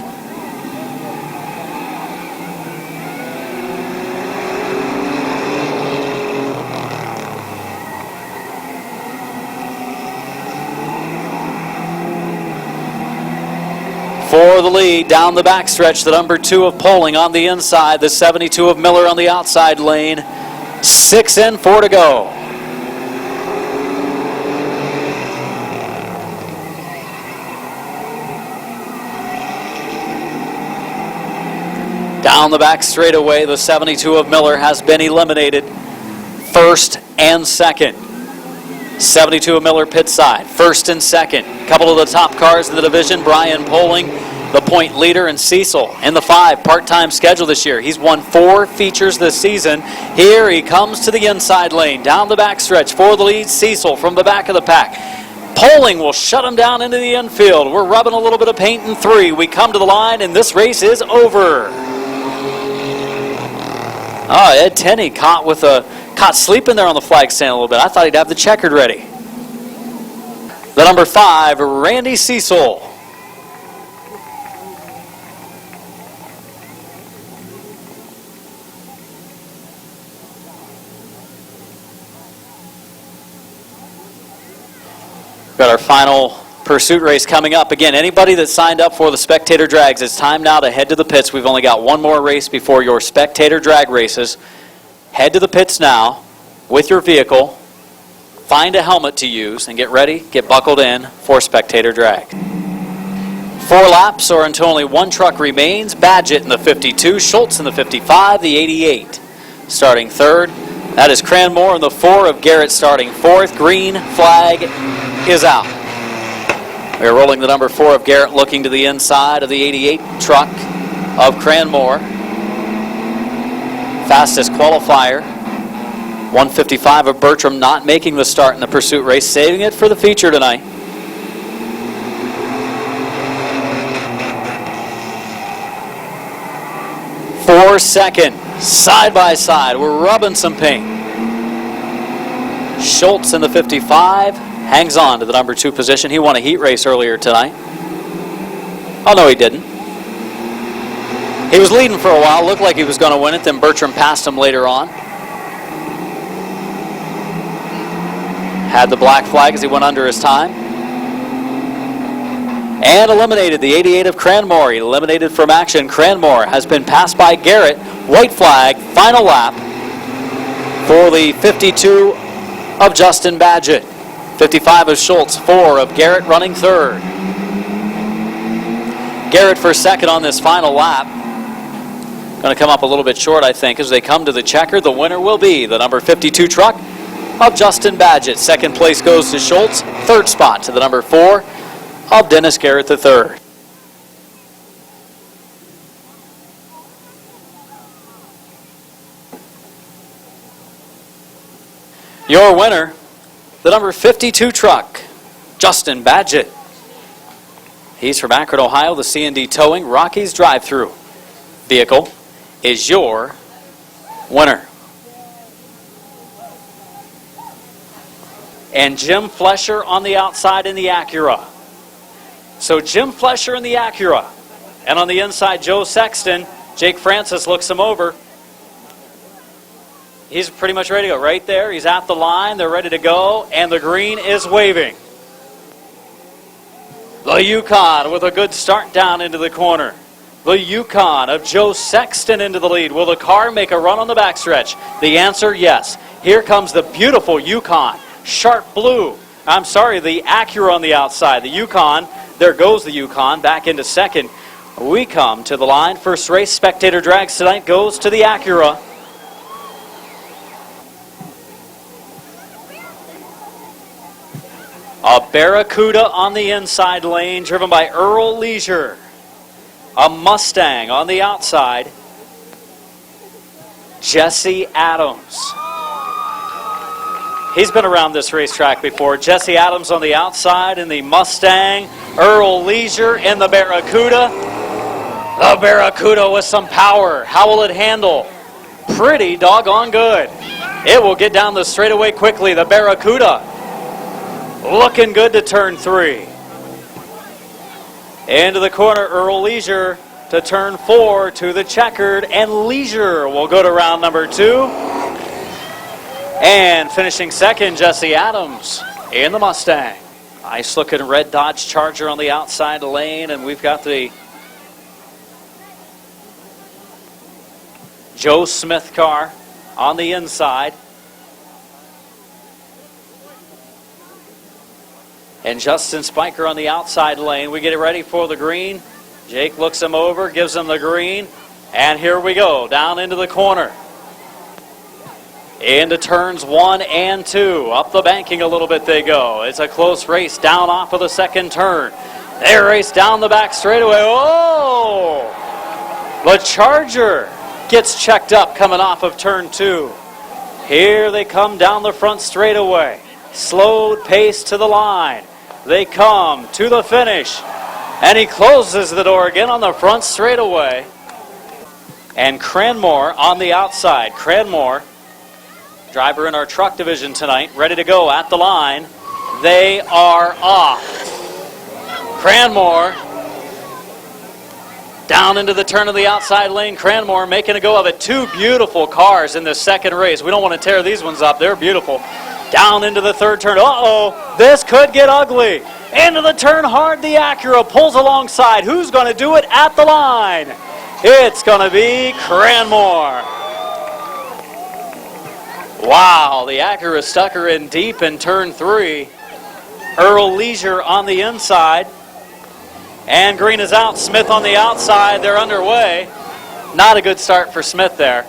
For the lead, down the backstretch, the number 2 of Poling on the inside, the 72 of Miller on the outside lane. 6 in, 4 to go. Down the back straightaway, the 72 of Miller has been eliminated. First and second. 72 of Miller pit side, first and second. Couple of the top cars in the division, Brian Poling, the point leader, and Cecil in the 5 part-time schedule this year. He's won 4 features this season. Here he comes to the inside lane, down the backstretch for the lead. Cecil from the back of the pack. Poling will shut him down into the infield. We're rubbing a little bit of paint in 3. We come to the line, and this race is over. Ed Tenney caught Caught sleeping there on the flag stand a little bit. I thought he'd have the checkered ready. The number 5, Randy Cecil. Got our final pursuit race coming up. Again, anybody that signed up for the spectator drags, it's time now to head to the pits. We've only got one more race before your spectator drag races. Head to the pits now with your vehicle. Find a helmet to use and get ready, get buckled in for spectator drag. 4 laps or until only one truck remains. Badgett in the 52, Schultz in the 55, the 88. Starting third, that is Cranmore in the 4 of Garrett starting fourth. Green flag is out. We're rolling the number 4 of Garrett, looking to the inside of the 88 truck of Cranmore. Fastest qualifier. 155 of Bertram not making the start in the pursuit race, saving it for the feature tonight. Second, side by side, we're rubbing some paint. Schultz in the 55 hangs on to the number 2 position. He won a heat race earlier tonight. Oh no, he didn't. He was leading for a while, looked like he was going to win it, then Bertram passed him later on. Had the black flag as he went under his time. And eliminated the 88 of Cranmore. Eliminated from action. Cranmore has been passed by Garrett. White flag, final lap for the 52 of Justin Badgett. 55 of Schultz, 4 of Garrett running third. Garrett for second on this final lap. Going to come up a little bit short, I think, as they come to the checker. The winner will be the number 52 truck of Justin Badgett. Second place goes to Schultz. Third spot to the number 4 of Dennis Garrett III. Your winner, the number 52 truck, Justin Badgett. He's from Akron, Ohio. The C&D Towing Rockies drive-through vehicle is your winner. And Jim Flesher on the outside in the Acura. So Jim Flesher in the Acura. And on the inside, Joe Sexton. Jake Francis looks him over. He's pretty much ready to go. Right there, he's at the line. They're ready to go. And the green is waving. The Yukon with a good start down into the corner. The Yukon of Joe Sexton into the lead. Will the car make a run on the backstretch? The answer, yes. Here comes the beautiful Yukon. Sharp blue. I'm sorry, the Acura on the outside. The Yukon. There goes the Yukon back into second. We come to the line. First race spectator drags tonight goes to the Acura. A Barracuda on the inside lane driven by Earl Leisure. A Mustang on the outside. Jesse Adams. He's been around this racetrack before. Jesse Adams on the outside in the Mustang. Earl Leisure in the Barracuda. The Barracuda with some power. How will it handle? Pretty doggone good. It will get down the straightaway quickly. The Barracuda looking good to turn 3. Into the corner, Earl Leisure to turn 4 to the checkered. And Leisure will go to round number 2. And finishing second, Jesse Adams in the Mustang. Nice looking red Dodge Charger on the outside lane. And we've got the Joe Smith car on the inside. And Justin Spiker on the outside lane. We get it ready for the green. Jake looks him over, gives him the green. And here we go, down into the corner. Into turns 1 and 2. Up the banking a little bit they go. It's a close race down off of the second turn. They race down the back straightaway. Oh! The Charger gets checked up coming off of turn 2. Here they come down the front straightaway. Slowed pace to the line. They come to the finish. And he closes the door again on the front straightaway. And Cranmore on the outside. Cranmore driver in our truck division tonight, ready to go at the line. They are off. Cranmore down into the turn of the outside lane. Cranmore making a go of it. Two beautiful cars in this second race. We don't want to tear these ones up. They're beautiful. Down into the third turn. Uh-oh, this could get ugly. Into the turn hard, the Acura pulls alongside. Who's going to do it at the line? It's going to be Cranmore. Wow, the Acura stuck her in deep in turn 3. Earl Leisure on the inside. And Green is out. Smith on the outside. They're underway. Not a good start for Smith there.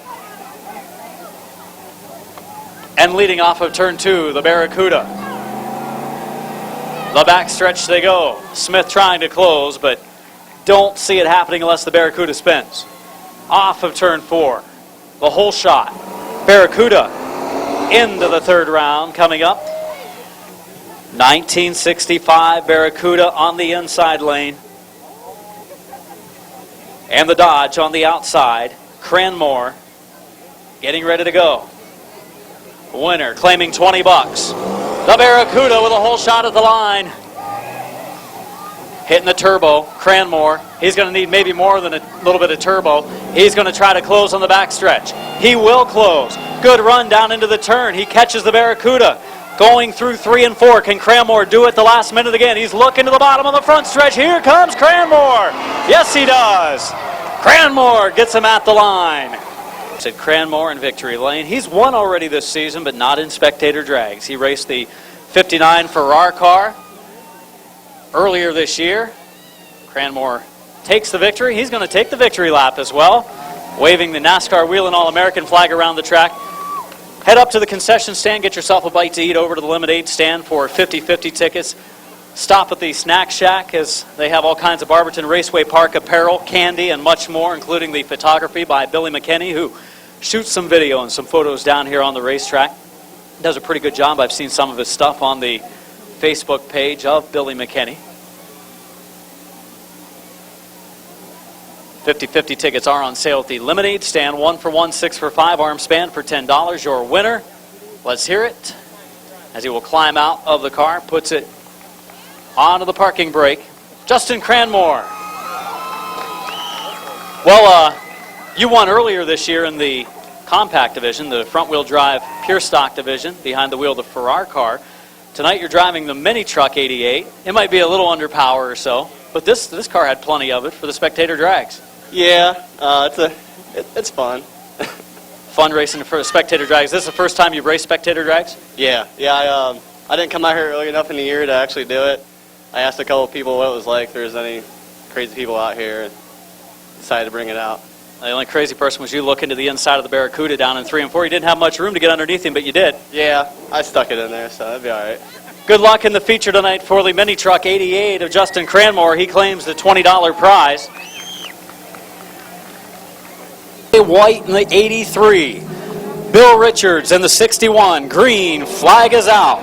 And leading off of turn 2, the Barracuda. The back stretch they go. Smith trying to close, but don't see it happening unless the Barracuda spins. Off of turn 4. The whole shot. Barracuda into the third round coming up. 1965 Barracuda on the inside lane. And the Dodge on the outside. Cranmore getting ready to go. Winner claiming 20 bucks. The Barracuda with a whole shot at the line. Hitting the turbo. Cranmore, he's going to need maybe more than a little bit of turbo. He's going to try to close on the backstretch. He will close. Good run down into the turn. He catches the Barracuda. Going through 3 and 4. Can Cranmore do it the last minute again? He's looking to the bottom of the front stretch. Here comes Cranmore. Yes, he does. Cranmore gets him at the line. Said Cranmore in victory lane. He's won already this season, but not in spectator drags. He raced the 59 Ferrari car earlier this year. Cranmore takes the victory. He's going to take the victory lap as well, waving the NASCAR Wheelin' All-American flag around the track. Head up to the concession stand, get yourself a bite to eat over to the Lemonade stand for 50/50 tickets. Stop at the Snack Shack as they have all kinds of Barberton Raceway Park apparel, candy, and much more, including the photography by Billy McKinney, who shoots some video and some photos down here on the racetrack. Does a pretty good job. I've seen some of his stuff on the Facebook page of Billy McKinney. 50/50 tickets are on sale at the Lemonade stand. 1 for 1, 6 for 5, arm span for $10. Your winner, let's hear it, as he will climb out of the car, puts it onto the parking brake. Justin Cranmore. Well, you won earlier this year in the compact division, the front-wheel drive pure stock division, behind the wheel of the Ferrari car. Tonight you're driving the mini truck 88. It might be a little under power or so, but this car had plenty of it for the spectator drags. Yeah, it's fun. Fun racing for the spectator drags. This is the first time you've raced spectator drags? Yeah. I didn't come out here early enough in the year to actually do it. I asked a couple of people what it was like, if there's any crazy people out here, and decided to bring it out. The only crazy person was you looking to the inside of the Barracuda down in 3 and 4. You didn't have much room to get underneath him, but you did. Yeah, I stuck it in there, so that'd be all right. Good luck in the feature tonight for the mini truck 88 of Justin Cranmore. He claims the $20 prize. White in the 83. Bill Richards in the 61. Green, flag is out.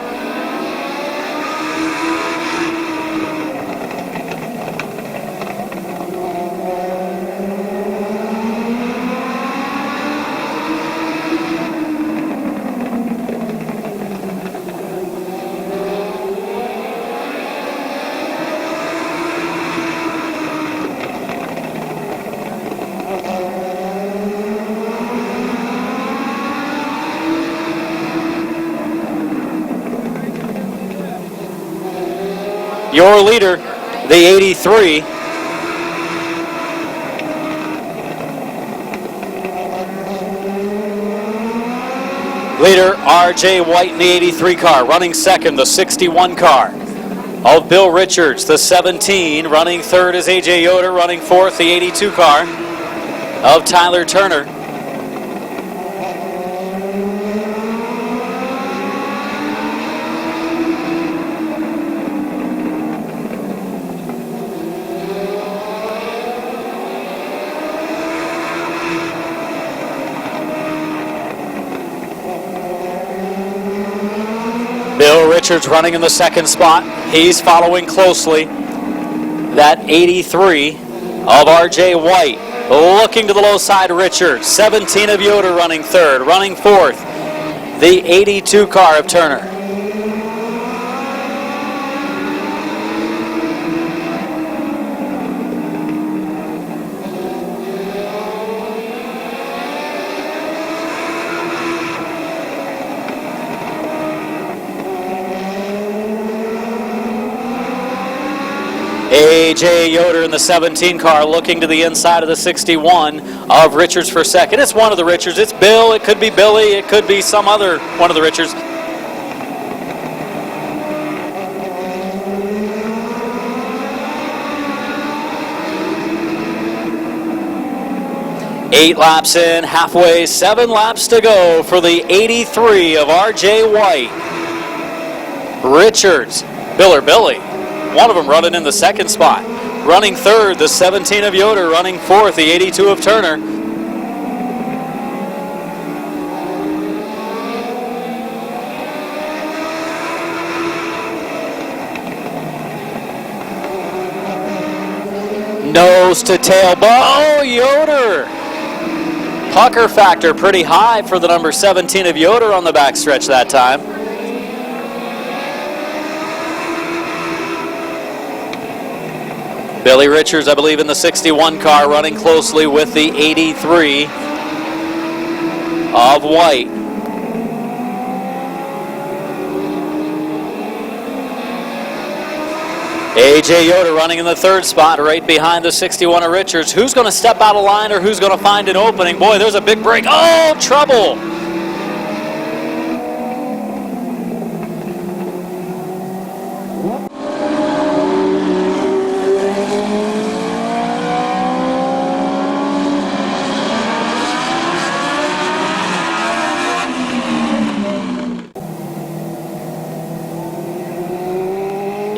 Your leader, the 83. Leader, R.J. White in the 83 car. Running second, the 61 car of Bill Richards. The 17. Running third is A.J. Yoder. Running fourth, the 82 car of Tyler Turner. Bill Richards running in the second spot. He's following closely. That 83 of R.J. White. Looking to the low side, Richards. 17 of Yoder running third. Running fourth the 82 car of Turner. A.J. Yoder in the 17 car looking to the inside of the 61 of Richards for second. It's one of the Richards. It's Bill. It could be Billy. It could be some other one of the Richards. Eight laps in, halfway, 7 laps to go for the 83 of R.J. White. Richards, Billy. One of them running in the second spot. Running third, the 17 of Yoder. Running fourth, the 82 of Turner. Nose to tail. Oh, Yoder! Pucker factor pretty high for the number 17 of Yoder on the backstretch that time. Billy Richards, I believe, in the 61 car, running closely with the 83 of White. A.J. Yoder running in the third spot, right behind the 61 of Richards. Who's going to step out of line or who's going to find an opening? Boy, there's a big break. Oh, trouble!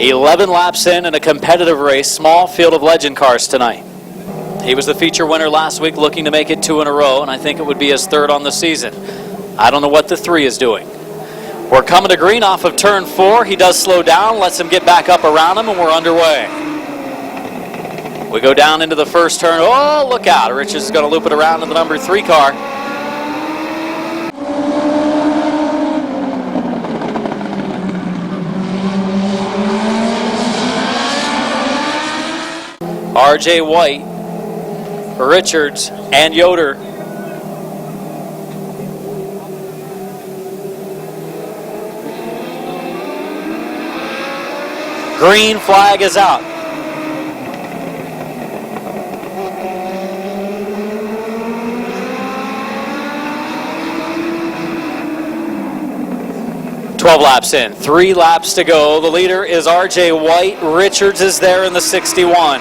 "11 laps in a competitive race, small field of legend cars tonight. He was the feature winner last week, looking to make it 2 in a row, and I think it would be his third on the season. I don't know what the 3 is doing. We're coming to green off of turn 4. He does slow down, lets him get back up around him, and we're underway. We go down into the first turn. Oh, look out. Richards is going to loop it around to the number 3 car. R.J. White, Richards, and Yoder. Green flag is out. "12 laps in, 3 laps to go. The leader is R.J. White. Richards is there in the 61.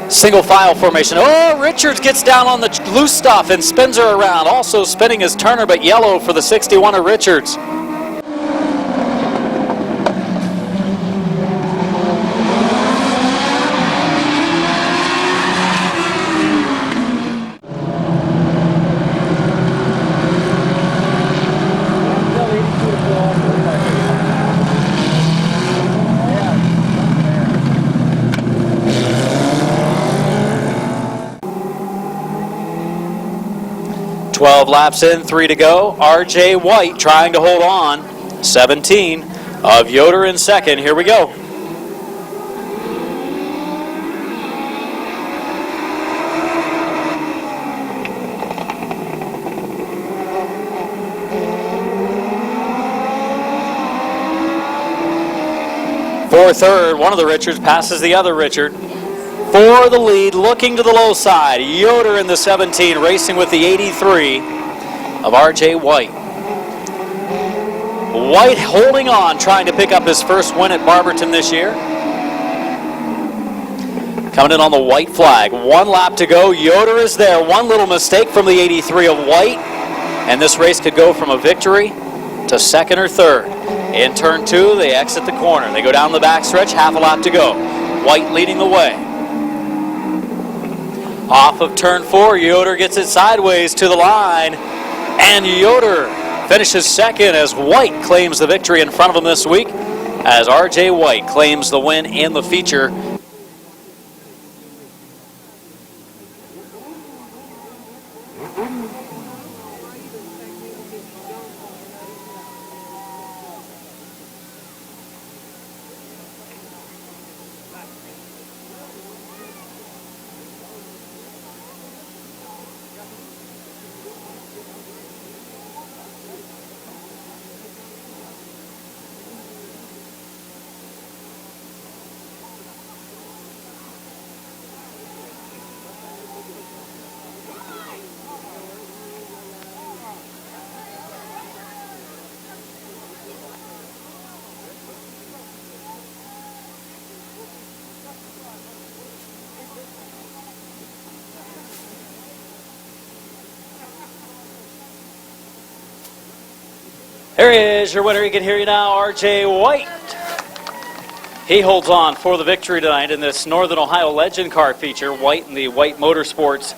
Single file formation. Oh, Richards gets down on the loose stuff and spins her around. Also spinning is Turner, but yellow for the 61 of Richards. "12 laps in, 3 to go. R.J. White trying to hold on. 17 of Yoder in second. Here we go. For third, one of the Richards passes the other Richard. For the lead, looking to the low side. Yoder in the 17, racing with the 83 of R.J. White. White holding on, trying to pick up his first win at Barberton this year. Coming in on the white flag. 1 lap to go. Yoder is there. One little mistake from the 83 of White, and this race could go from a victory to second or third. In turn 2, they exit the corner. They go down the backstretch, half a lap to go. White leading the way. Off of turn 4, Yoder gets it sideways to the line, and Yoder finishes second as White claims the victory in front of him this week, as R.J. White claims the win in the feature. There he is, your winner. You can hear you now, R.J. White. He holds on for the victory tonight in this Northern Ohio Legend Car feature. White and the White Motorsports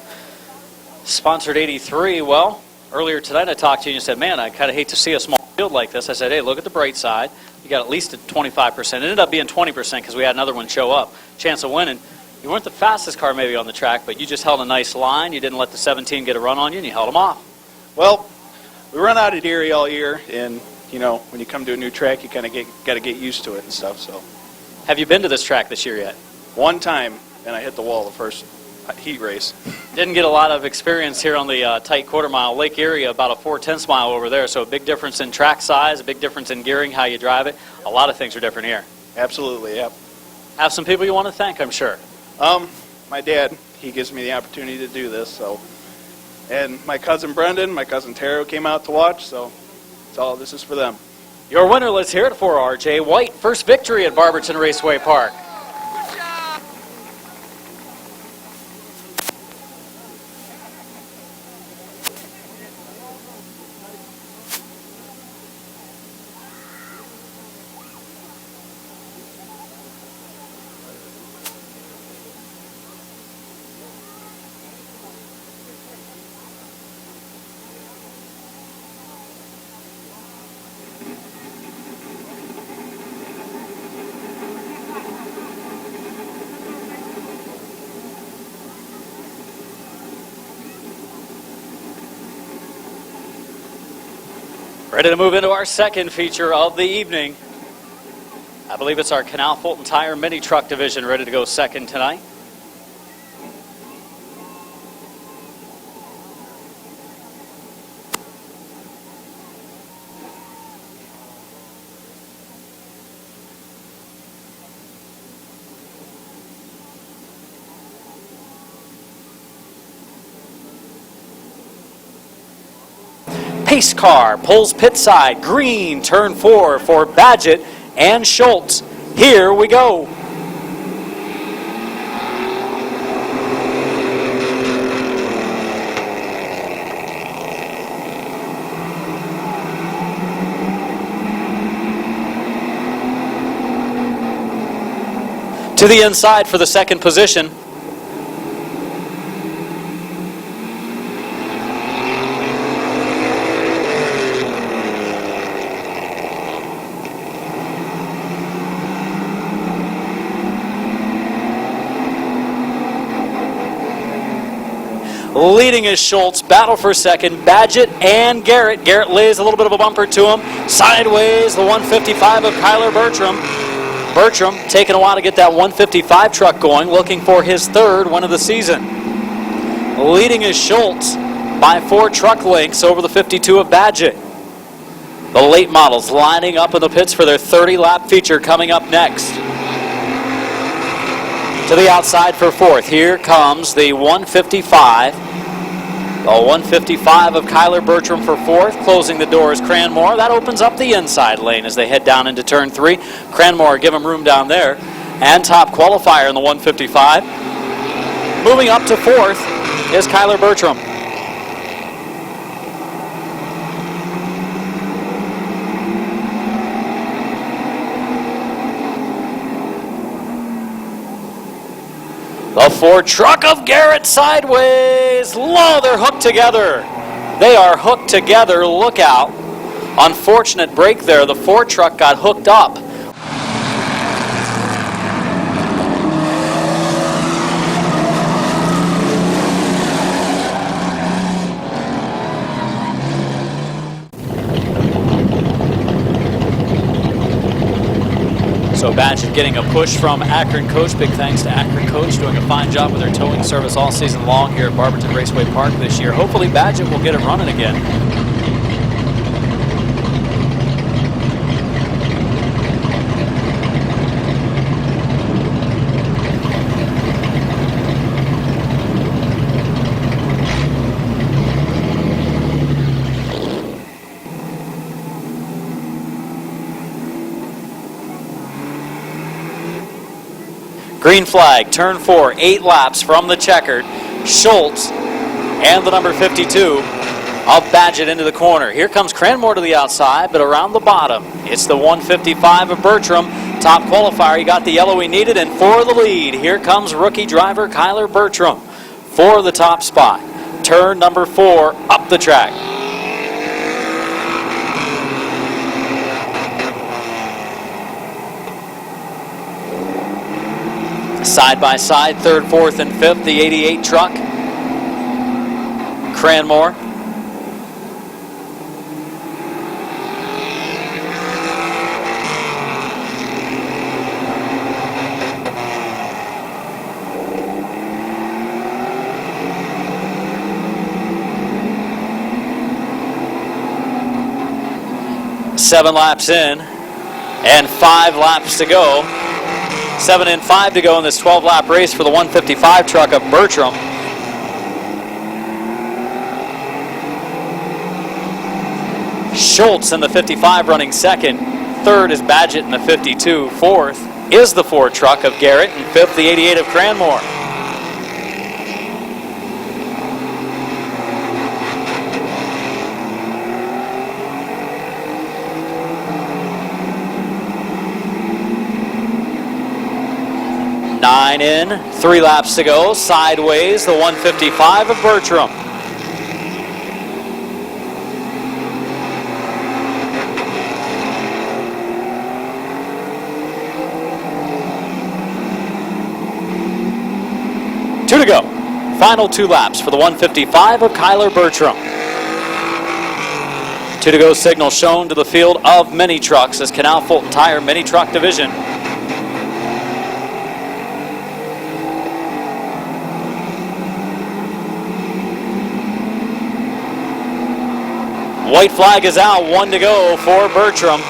sponsored 83. Well, earlier tonight I talked to you and you said, man, I kind of hate to see a small field like this. I said, hey, look at the bright side. You got at least a 25%. It ended up being 20% because we had another one show up. Chance of winning. You weren't the fastest car maybe on the track, but you just held a nice line. You didn't let the 17 get a run on you, and you held them off. Well, we run out of Erie all year, and, you know, when you come to a new track, you kind of got to get used to it and stuff. So, Have you been to this track this year yet? one time, and I hit the wall the first heat race. Didn't get a lot of experience here on the tight quarter mile. Lake Erie, about a 4/10 mile over there, so a big difference in track size, a big difference in gearing, how you drive it. A lot of things are different here. Absolutely, yep. Have some people you want to thank, I'm sure. My dad, he gives me the opportunity to do this, so. And my cousin Brendan, my cousin Taro came out to watch, so this is for them. Your winner, let's hear it for R.J. White. First victory at Barberton Raceway Park. Ready to move into our second feature of the evening. I believe it's our Canal Fulton Tire Mini Truck Division ready to go second tonight. Pace car pulls pit side, green, turn 4 for Badgett and Schultz. Here we go. To the inside for the second position. Leading is Schultz, battle for second, Badgett and Garrett. Garrett lays a little bit of a bumper to him. Sideways, the 155 of Kyler Bertram. Bertram taking a while to get that 155 truck going, looking for his third win of the season. Leading is Schultz by 4 truck lengths over the 52 of Badgett. The late models lining up in the pits for their 30-lap feature coming up next. To the outside for fourth. Here comes the 155. The 155 of Kyler Bertram for fourth. Closing the doors, Cranmore. That opens up the inside lane as they head down into turn 3. Cranmore give him room down there. And top qualifier in the 155. Moving up to fourth is Kyler Bertram. The Ford truck of Garrett sideways. Low, they're hooked together. They are hooked together. Look out. Unfortunate break there. The Ford truck got hooked up. So Badgett getting a push from Akron Coach. Big thanks to Akron Coach, doing a fine job with their towing service all season long here at Barberton Raceway Park this year. Hopefully Badgett will get it running again. Green flag, turn 4, 8 laps from the checkered. Schultz and the number 52 of Badgett into the corner. Here comes Cranmore to the outside, but around the bottom, it's the 155 of Bertram. Top qualifier, he got the yellow he needed, and for the lead, here comes rookie driver Kyler Bertram for the top spot. Turn number 4 up the track. Side by side, 3rd, 4th, and 5th, the 88 truck. Cranmore. Seven laps in and 5 laps to go. 7 and 5 to go in this 12-lap race for the 155 truck of Bertram. Schultz in the 55 running second. 3rd is Badgett in the 52. 4th is the Ford truck of Garrett. And 5th, the 88 of Cranmore. Nine in, 3 laps to go. Sideways, the 155 of Bertram. Two to go. Final 2 laps for the 155 of Kyler Bertram. 2 to go signal shown to the field of mini trucks as Canal Fulton Tire Mini Truck Division. White flag is out, 1 to go for Bertram.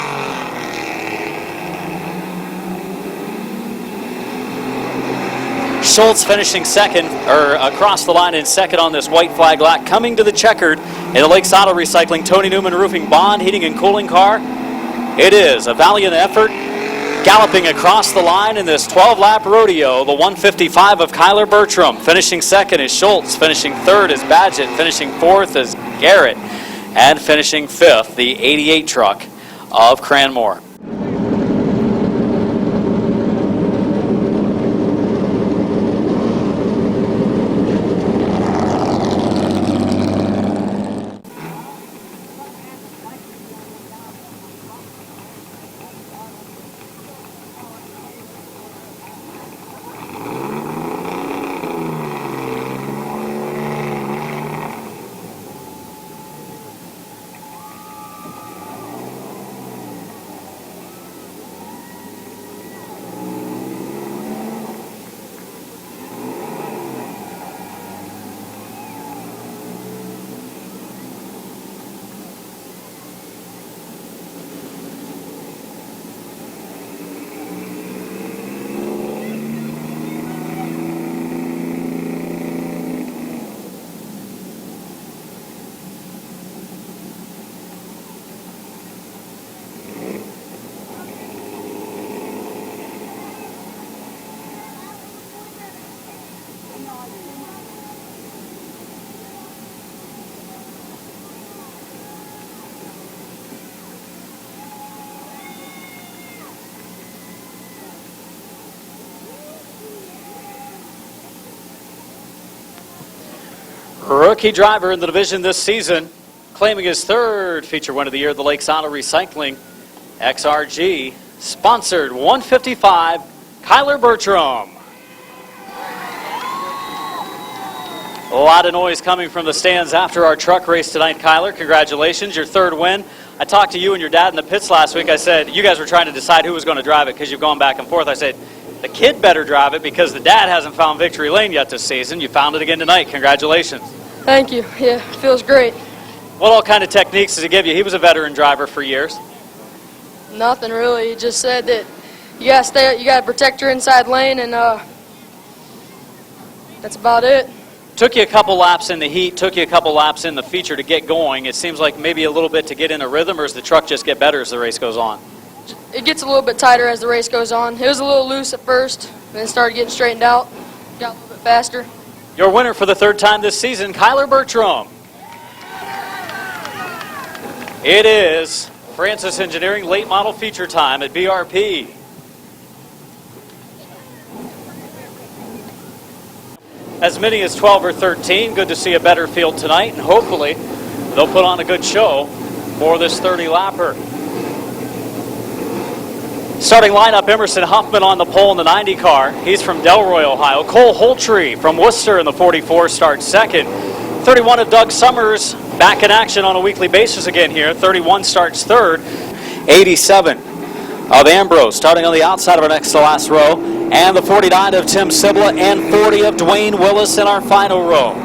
Schultz finishing second, or across the line in second on this white flag lap. Coming to the checkered in the Lakes Auto Recycling Tony Newman Roofing Bond Heating and Cooling car. It is a valiant effort. Galloping across the line in this 12-lap rodeo, the 155 of Kyler Bertram. Finishing second is Schultz. Finishing 3rd is Badgett. Finishing 4th is Garrett. And finishing 5th, the 88 truck of Cranmore. Rookie driver in the division this season, claiming his 3rd feature win of the year, the Lakes Auto Recycling XRG sponsored 155, Kyler Bertram. A lot of noise coming from the stands after our truck race tonight, Kyler. Congratulations, your 3rd win. I talked to you and your dad in the pits last week. I said, you guys were trying to decide who was going to drive it because you've gone back and forth. I said, the kid better drive it because the dad hasn't found victory lane yet this season. You found it again tonight. Congratulations. Thank you. Yeah, it feels great. What all kind of techniques does he give you? He was a veteran driver for years. Nothing really. He just said that you gotta stay. You gotta protect your inside lane, and that's about it. Took you a couple laps in the heat. Took you a couple laps in the feature to get going. It seems like maybe a little bit to get in a rhythm, or does the truck just get better as the race goes on? It gets a little bit tighter as the race goes on. It was a little loose at first, and then started getting straightened out. Got a little bit faster. Your winner for the 3rd time this season, Kyler Bertram. It is Francis Engineering late model feature time at BRP. As many as 12 or 13. Good to see a better field tonight, and hopefully they'll put on a good show for this 30-lapper. Starting lineup, Emerson Huffman on the pole in the 90 car. He's from Delroy, Ohio. Cole Holtree from Worcester in the 44 starts second. 31 of Doug Summers back in action on a weekly basis again here. 31 starts third. 87 of Ambrose starting on the outside of our next to last row. And the 49 of Tim Sibla and 40 of Dwayne Willis in our final row.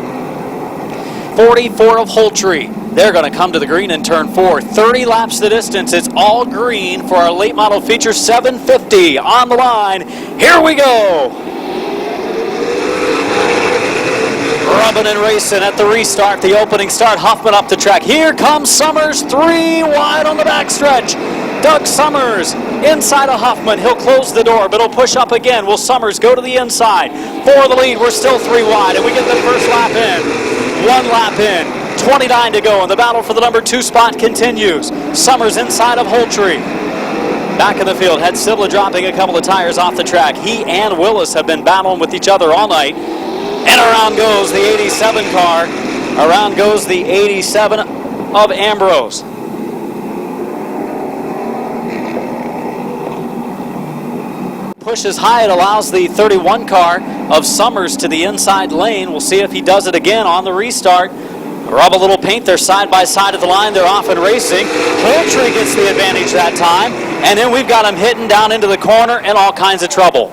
44 of Holtree. They're going to come to the green in turn 4. 30 laps the distance. It's all green for our late model feature 750 on the line. Here we go. Rubbing and racing at the restart, the opening start. Huffman up the track. Here comes Summers, 3 wide on the backstretch. Doug Summers inside of Huffman. He'll close the door, but he'll push up again. Will Summers go to the inside? For the lead, we're still 3 wide, and we get the first lap in. 1 lap in. 29 to go, and the battle for the number 2 spot continues. Summers inside of Holtree. Back in the field, had Sibla dropping a couple of tires off the track. He and Willis have been battling with each other all night. And around goes the 87 car. Around goes the 87 of Ambrose. Pushes high, it allows the 31 car of Summers to the inside lane. We'll see if he does it again on the restart. Rub a little paint, they're side by side at the line, they're off and racing. Holtree gets the advantage that time, and then we've got him hitting down into the corner and all kinds of trouble.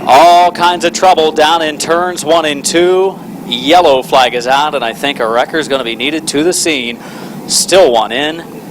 All kinds of trouble down in turns 1 and 2. Yellow flag is out, and I think a wrecker is going to be needed to the scene. Still 1 in.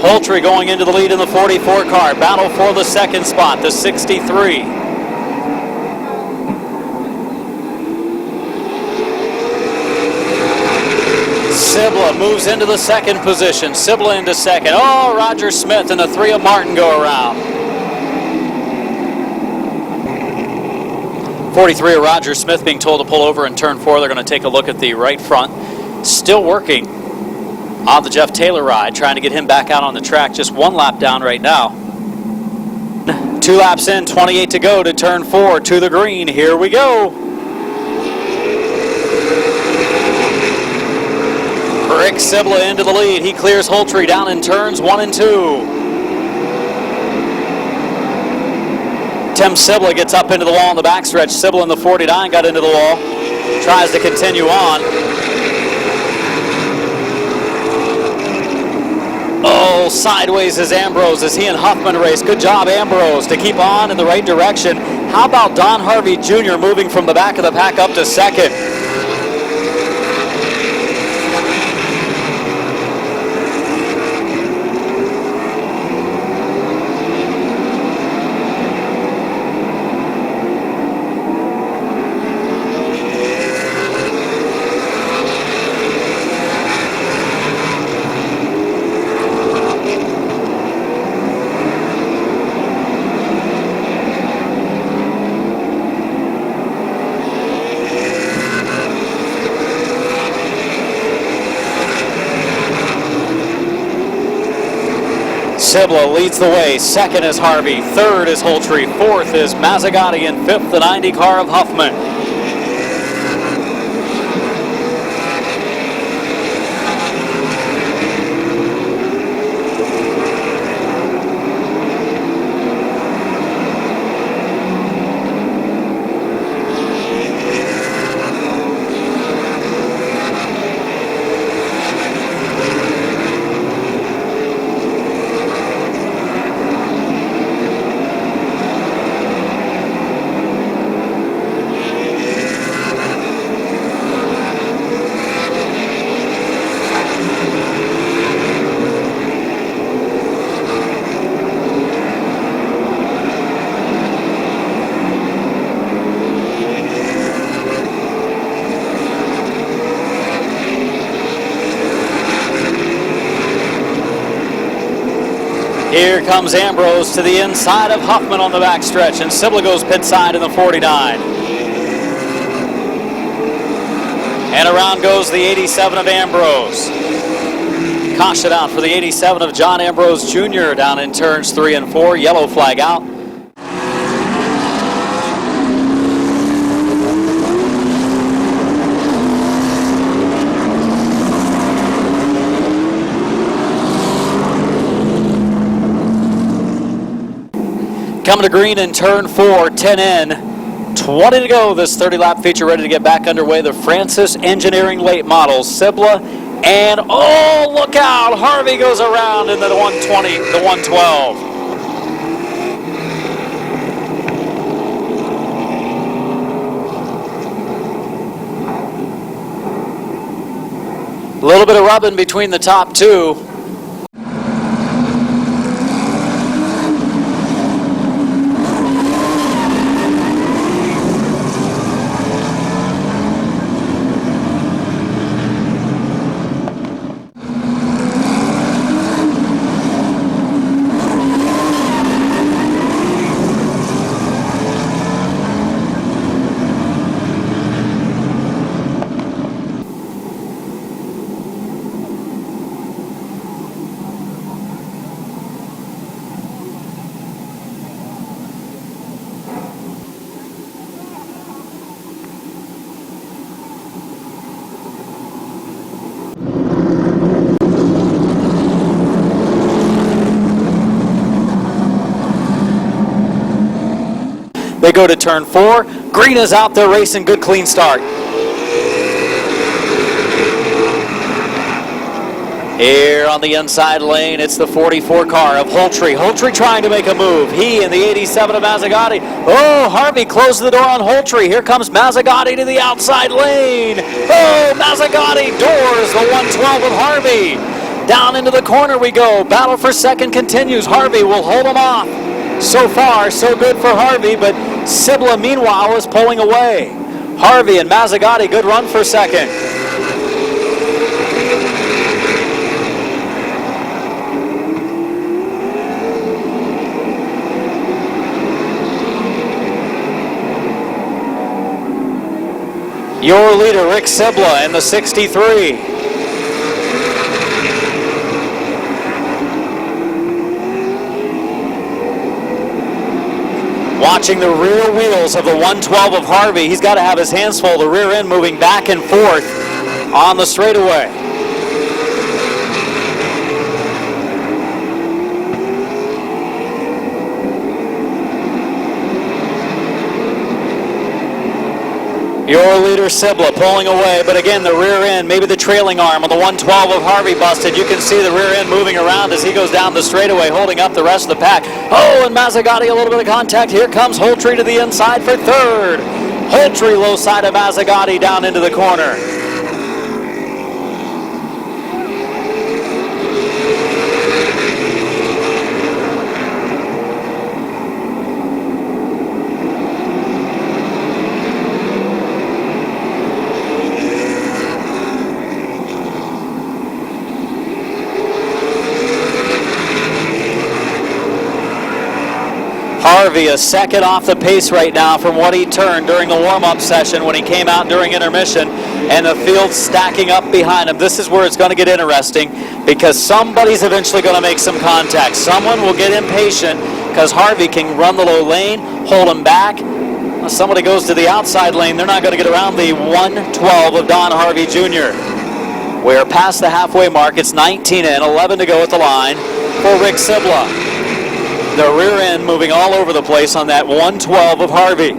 Holtree going into the lead in the 44 car. Battle for the second spot, the 63. Sibla moves into the second position. Sibla into second. Oh, Roger Smith and the 3 of Martin go around. 43 of Roger Smith being told to pull over in turn 4. They're going to take a look at the right front. Still working on the Jeff Taylor ride, trying to get him back out on the track. Just 1 lap down right now. 2 laps in, 28 to go to turn 4 to the green. Here we go. Rick Sibla into the lead. He clears Holtree down in turns 1 and 2. Tim Sibla gets up into the wall in the backstretch. Sibla in the 49 got into the wall. Tries to continue on. Oh, sideways is Ambrose as he and Huffman race. Good job, Ambrose, to keep on in the right direction. How about Don Harvey Jr. moving from the back of the pack up to second? Sibla leads the way. Second is Harvey. Third is Holtree. Fourth is Mazzagatti. And fifth, the 90 car of Huffman. Here comes Ambrose to the inside of Huffman on the backstretch, and Sibla goes pit side in the 49. And around goes the 87 of Ambrose. Caution out for the 87 of John Ambrose Jr. down in turns 3 and 4. Yellow flag out. Coming to green in turn 4, 10 in, 20 to go. This 30-lap feature ready to get back underway. The Francis Engineering late models, Sibla, and oh, look out! Harvey goes around in the 120, the 112. A little bit of rubbing between the top two. They go to turn 4. Green is out there racing. Good clean start. Here on the inside lane, it's the 44 car of Holtree. Holtree trying to make a move. He and the 87 of Mazzagatti. Oh, Harvey closed the door on Holtree. Here comes Mazzagatti to the outside lane. Oh, Mazzagatti doors the 112 of Harvey. Down into the corner we go. Battle for second continues. Harvey will hold him off. So far, so good for Harvey, but Sibla, meanwhile, is pulling away. Harvey and Mazzagatti, good run for second. Your leader, Rick Sibla, in the 63. Watching the rear wheels of the 112 of Harvey. He's got to have his hands full. The rear end moving back and forth on the straightaway. Your leader Sibla pulling away, but again the rear end, maybe the trailing arm on the 112 of Harvey busted. You can see the rear end moving around as he goes down the straightaway, holding up the rest of the pack. Oh, and Mazzagatti, a little bit of contact. Here comes Holtree to the inside for third. Holtree low side of Mazzagatti down into the corner. Harvey a second off the pace right now from what he turned during the warm-up session when he came out during intermission, and the field's stacking up behind him. This is where it's going to get interesting because somebody's eventually going to make some contact. Someone will get impatient because Harvey can run the low lane, hold him back. If somebody goes to the outside lane, they're not going to get around the 112 of Don Harvey Jr. We're past the halfway mark. It's 19 in, 11 to go at the line for Rick Sibla. The rear end moving all over the place on that 112 of Harvey.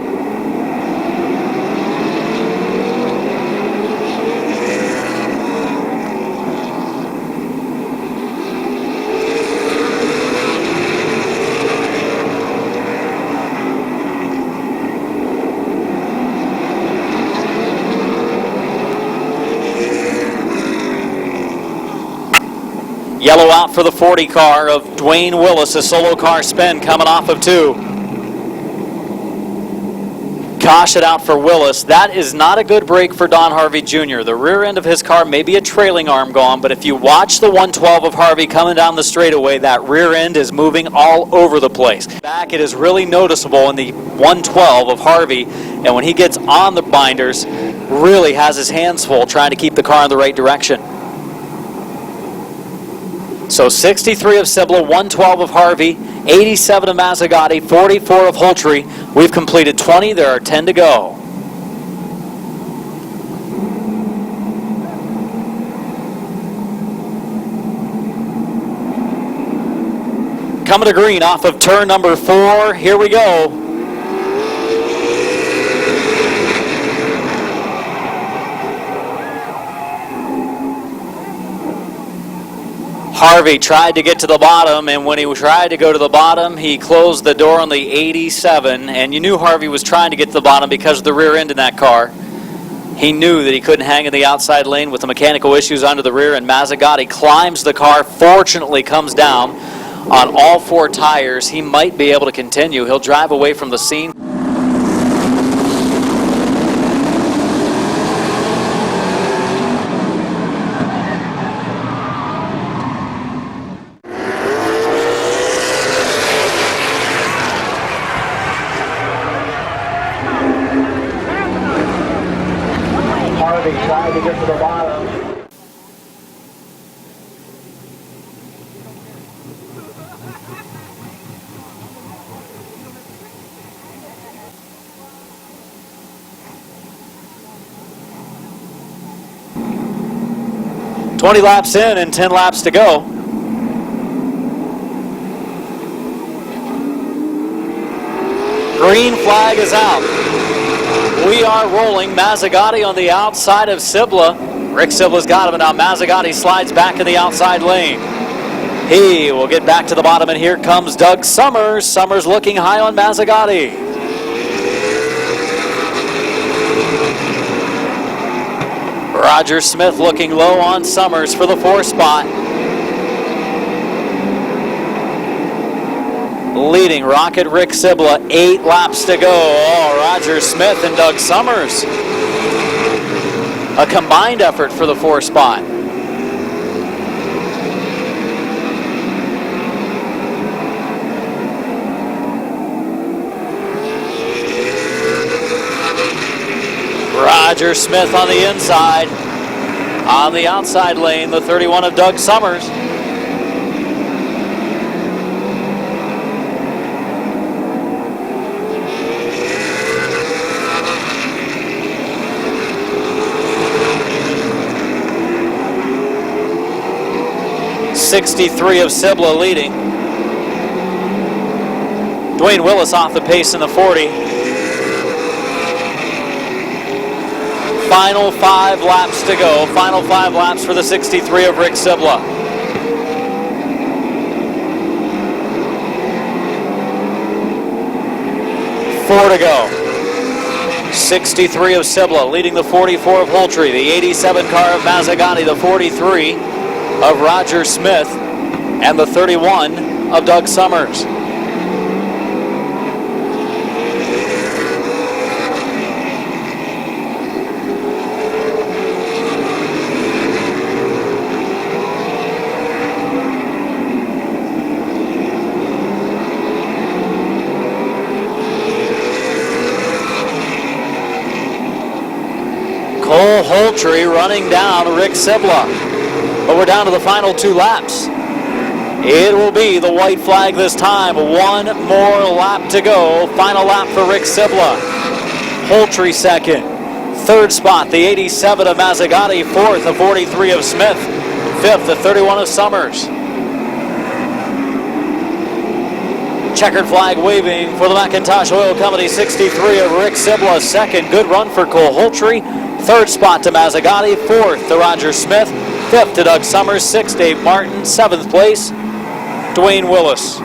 Yellow out for the 40 car of Dwayne Willis, a solo car spin coming off of 2. Caution out for Willis. That is not a good break for Don Harvey Jr. The rear end of his car may be a trailing arm gone, but if you watch the 112 of Harvey coming down the straightaway, that rear end is moving all over the place. Back, it is really noticeable in the 112 of Harvey, and when he gets on the binders, really has his hands full trying to keep the car in the right direction. So 63 of Sibla, 112 of Harvey, 87 of Mazzagatti, 44 of Holtry. We've completed 20. There are 10 to go. Coming to green off of turn number 4. Here we go. Harvey tried to get to the bottom, and when he tried to go to the bottom, he closed the door on the 87, and you knew Harvey was trying to get to the bottom because of the rear end in that car. He knew that he couldn't hang in the outside lane with the mechanical issues under the rear, and Mazzagatti climbs the car, fortunately comes down on all 4 tires. He might be able to continue. He'll drive away from the scene. Tried to get to the bottom. "20 laps in and 10 laps to go." Green flag is out. We are rolling. Mazzagatti on the outside of Sibla. Rick Sibla's got him, and now Mazzagatti slides back in the outside lane. He will get back to the bottom, and here comes Doug Summers. Summers looking high on Mazzagatti. Roger Smith looking low on Summers for the 4 spot. Leading Rocket Rick Sibla, 8 laps to go. Oh, Roger Smith and Doug Summers. A combined effort for the 4 spot. Roger Smith on the inside. On the outside lane, the 31 of Doug Summers. '63 of Sibla leading. Dwayne Willis off the pace in the 40. Final 5 laps to go. Final 5 laps for the 63 of Rick Sibla. Four to go. 63 of Sibla leading the 44 of Holtry. The 87 car of Mazzagatti. The 43 of Roger Smith. And the 31 of Doug Summers. Holtry running down Rick Sibla. But we're down to the final 2 laps. It will be the white flag this time. 1 more lap to go. Final lap for Rick Sibla. Holtry second. 3rd spot, the 87 of Mazzagatti. 4th, the 43 of Smith. 5th, the 31 of Summers. Checkered flag waving for the McIntosh Oil Company. 63 of Rick Sibla. Second, good run for Cole Holtry. 3rd spot to Mazzagatti. 4th to Roger Smith. 5th to Doug Summers. 6th, Dave Martin. 7th place, Dwayne Willis.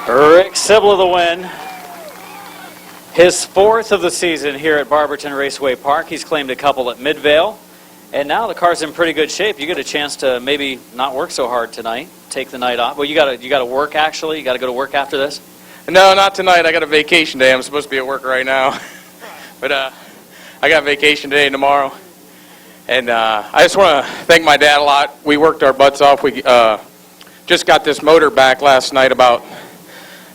Rick Sibla the win. His 4th of the season here at Barberton Raceway Park. He's claimed a couple at Midvale. And now the car's in pretty good shape. You get a chance to maybe not work so hard tonight. Take the night off. Well, you got to work actually. You got to go to work after this. No, not tonight. I got a vacation day. I'm supposed to be at work right now. But I got vacation day tomorrow. And I just want to thank my dad a lot. We worked our butts off. We just got this motor back last night about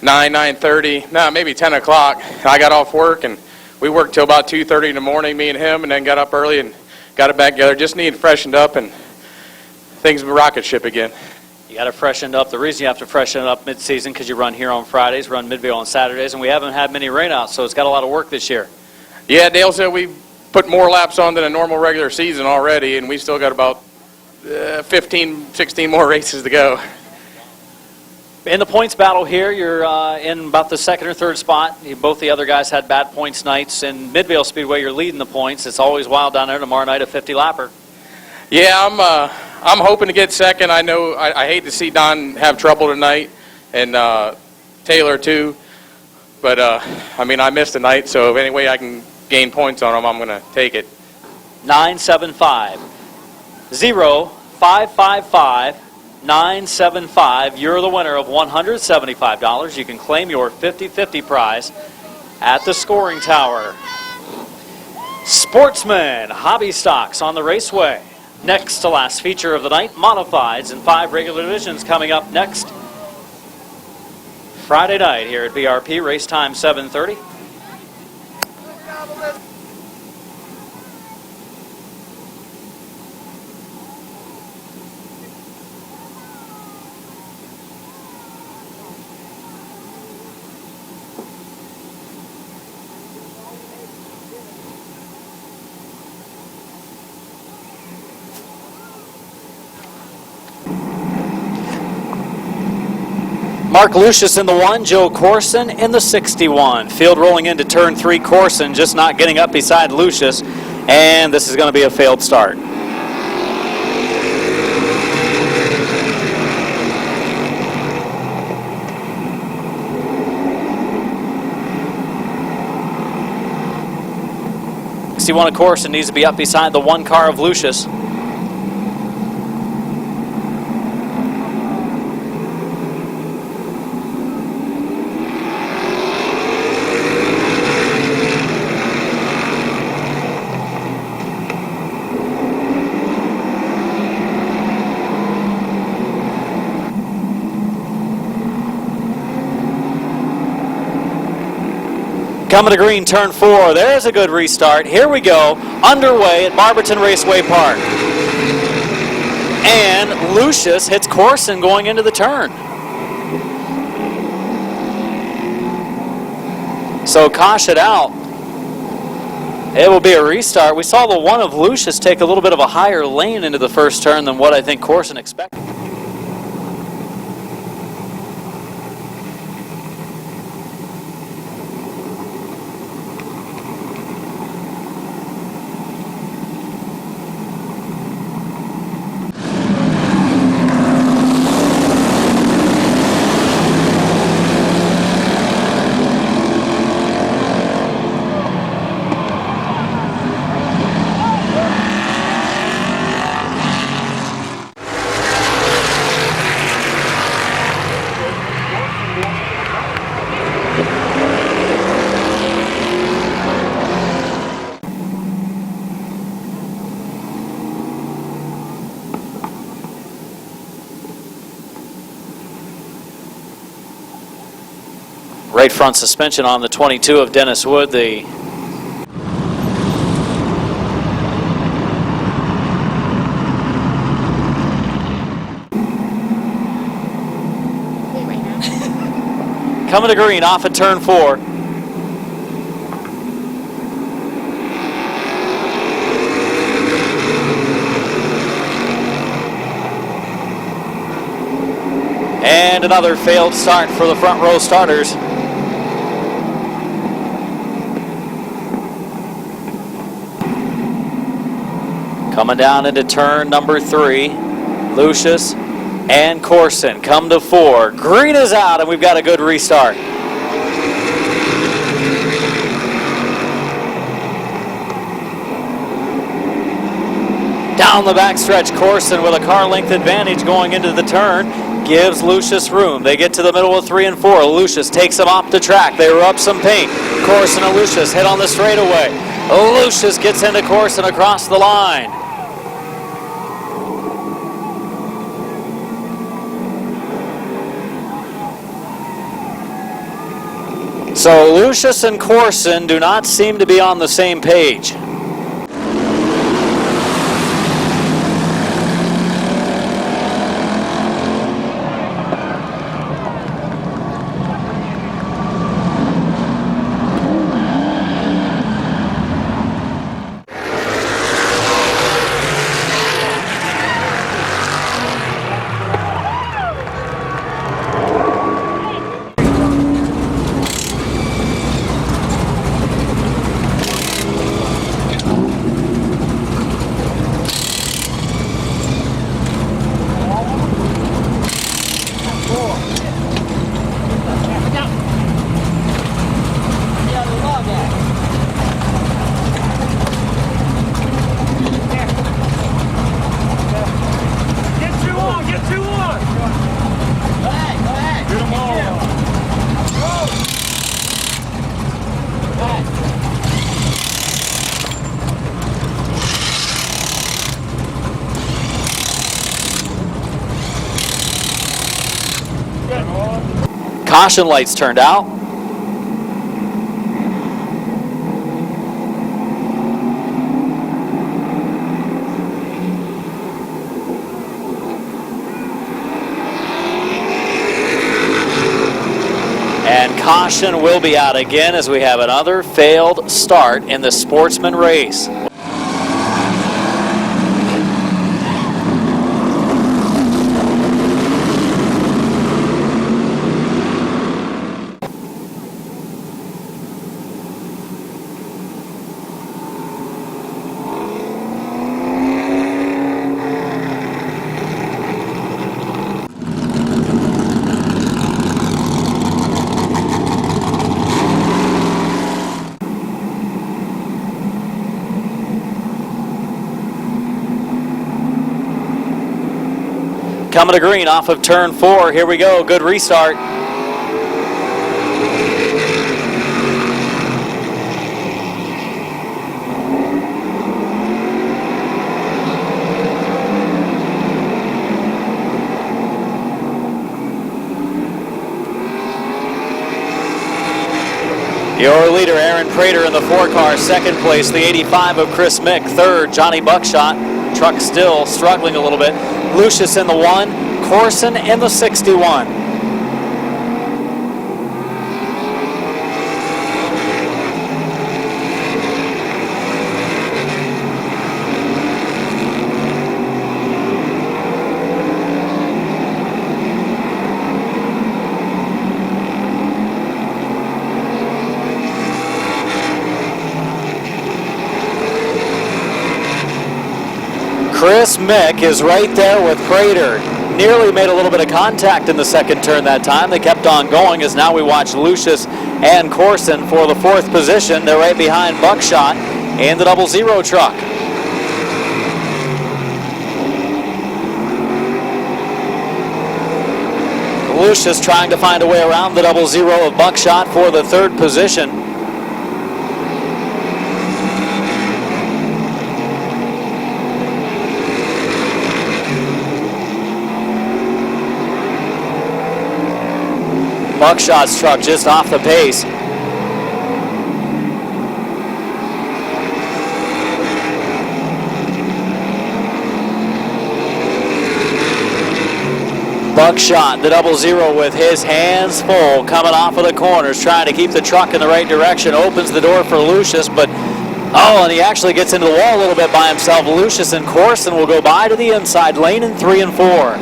9:30, maybe 10 o'clock. I got off work and we worked till about 2:30 in the morning, me and him, and then got up early and got it back together. Just needed freshened up and things rocket ship again. You got to freshen it up. The reason you have to freshen it up mid-season because you run here on Fridays, run Midvale on Saturdays, and we haven't had many rainouts, so it's got a lot of work this year. Yeah, Dale said we put more laps on than a normal regular season already, and we still got about 15, 16 more races to go. In the points battle here, you're in about the 2nd or 3rd spot. Both the other guys had bad points nights. In Midvale Speedway, you're leading the points. It's always wild down there tomorrow night, a 50-lapper. Yeah, I'm hoping to get second. I know I hate to see Don have trouble tonight, and Taylor too. But I mean, I missed a night, so if any way I can gain points on him, I'm going to take it. 975 0555 975. You're the winner of $175. You can claim your 50-50 prize at the scoring tower. Sportsman Hobby Stocks on the Raceway. Next to last feature of the night, modifieds in 5 regular divisions coming up next Friday night here at BRP. Race time 7:30. Mark Lucius in the 1, Joe Corson in the 61. Field rolling into turn 3, Corson just not getting up beside Lucius, and this is going to be a failed start. One of Corson needs to be up beside the 1 car of Lucius. Coming to green, turn 4. There's a good restart. Here we go. Underway at Barberton Raceway Park. And Lucius hits Corson going into the turn. So caution out. It will be a restart. We saw the one of Lucius take a little bit of a higher lane into the first turn than what I think Corson expected. Right front suspension on the 22 of Dennis Wood. The coming to green off at turn 4. And another failed start for the front row starters. Coming down into turn number 3, Lucius and Corson come to 4. Green is out, and we've got a good restart. Down the backstretch, Corson with a car length advantage going into the turn. Gives Lucius room. They get to the middle of 3 and 4. Lucius takes them off the track. They rub some paint. Corson and Lucius hit on the straightaway. Lucius gets into Corson across the line. So Lucius and Corson do not seem to be on the same page. Caution lights turned out. And caution will be out again as we have another failed start in the sportsman race. Coming to green off of turn 4. Here we go. Good restart. Your leader, Aaron Prater, in the 4 car. Second place, the 85 of Chris Mick. Third, Johnny Buckshot. Truck still struggling a little bit. Lucius in the 1, Corson in the 61. Chris Mick is right there with Prater. Nearly made a little bit of contact in the second turn that time. They kept on going as now we watch Lucius and Corson for the 4th position. They're right behind Buckshot and the 00 truck. Lucius trying to find a way around the 00 of Buckshot for the 3rd position. Buckshot's truck just off the pace. Buckshot, the 00 with his hands full, coming off of the corners, trying to keep the truck in the right direction, opens the door for Lucius, but and he actually gets into the wall a little bit by himself. Lucius and Corson will go by to the inside lane in 3 and 4.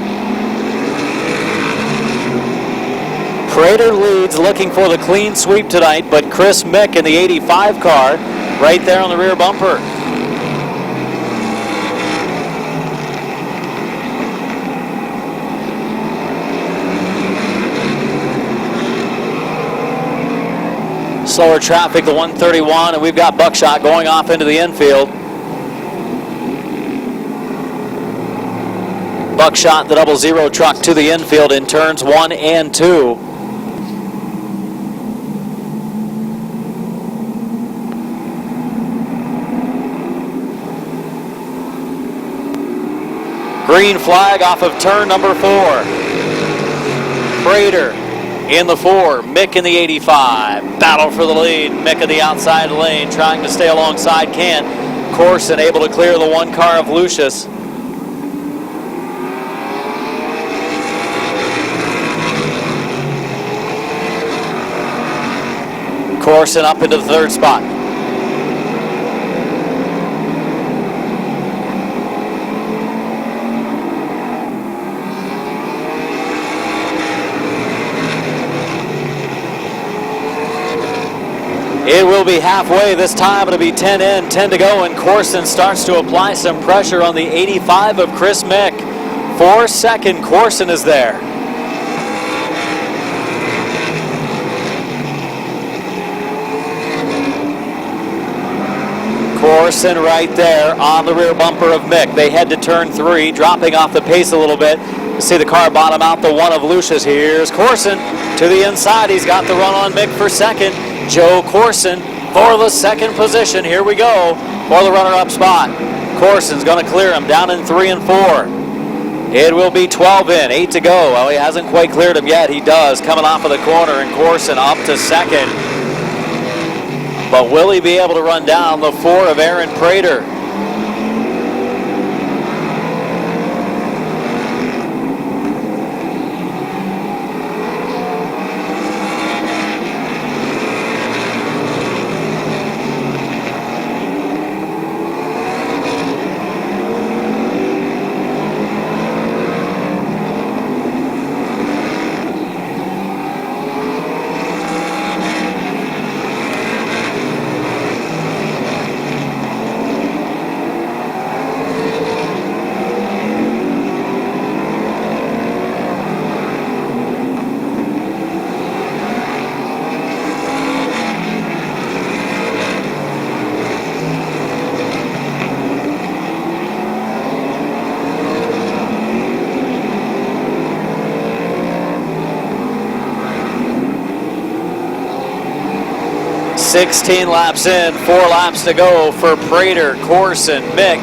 Prater leads, looking for the clean sweep tonight, but Chris Mick in the 85 car right there on the rear bumper. Slower traffic, the 131, and we've got Buckshot going off into the infield. Buckshot, the 00 truck to the infield in turns 1 and 2. Green flag off of turn number 4. Prater in the 4, Mick in the 85. Battle for the lead. Mick in the outside lane, trying to stay alongside, can't. Corson able to clear the 1 car of Lucius. Corson up into the 3rd spot. It will be halfway this time. It'll be 10 in, 10 to go, and Corson starts to apply some pressure on the 85 of Chris Mick. 4-second, Corson is there. Corson right there on the rear bumper of Mick. They head to turn 3, dropping off the pace a little bit. You see the car bottom out the 1 of Lucius. Here's Corson to the inside. He's got the run on Mick for 2nd. Joe Corson for the 2nd position. Here we go for the runner-up spot. Corson's going to clear him down in 3 and 4. It will be 12 in, 8 to go. Well, he hasn't quite cleared him yet. He does, coming off of the corner, and Corson up to 2nd. But will he be able to run down the 4 of Aaron Prater? .16 laps in, 4 laps to go for Prater, Corson, Mick,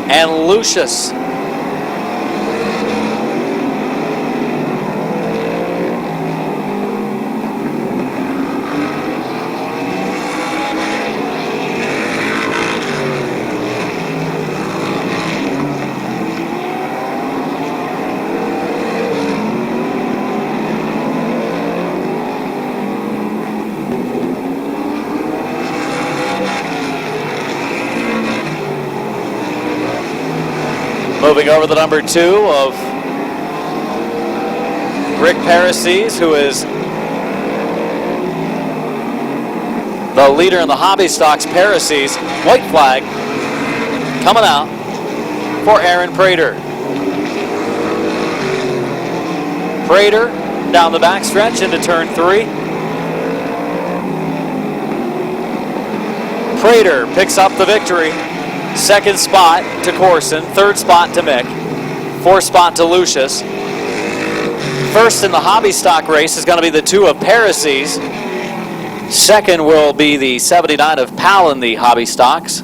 and Lucius. Moving over the number 2 of Rick Parases, who is the leader in the hobby stocks. Parases, white flag, coming out for Aaron Prater. Prater down the backstretch into turn 3. Prater picks up the victory. Second spot to Corson, third spot to Mick, fourth spot to Lucius. First in the hobby stock race is going to be the 2 of Parases. Second will be the 79 of Pal in the hobby stocks.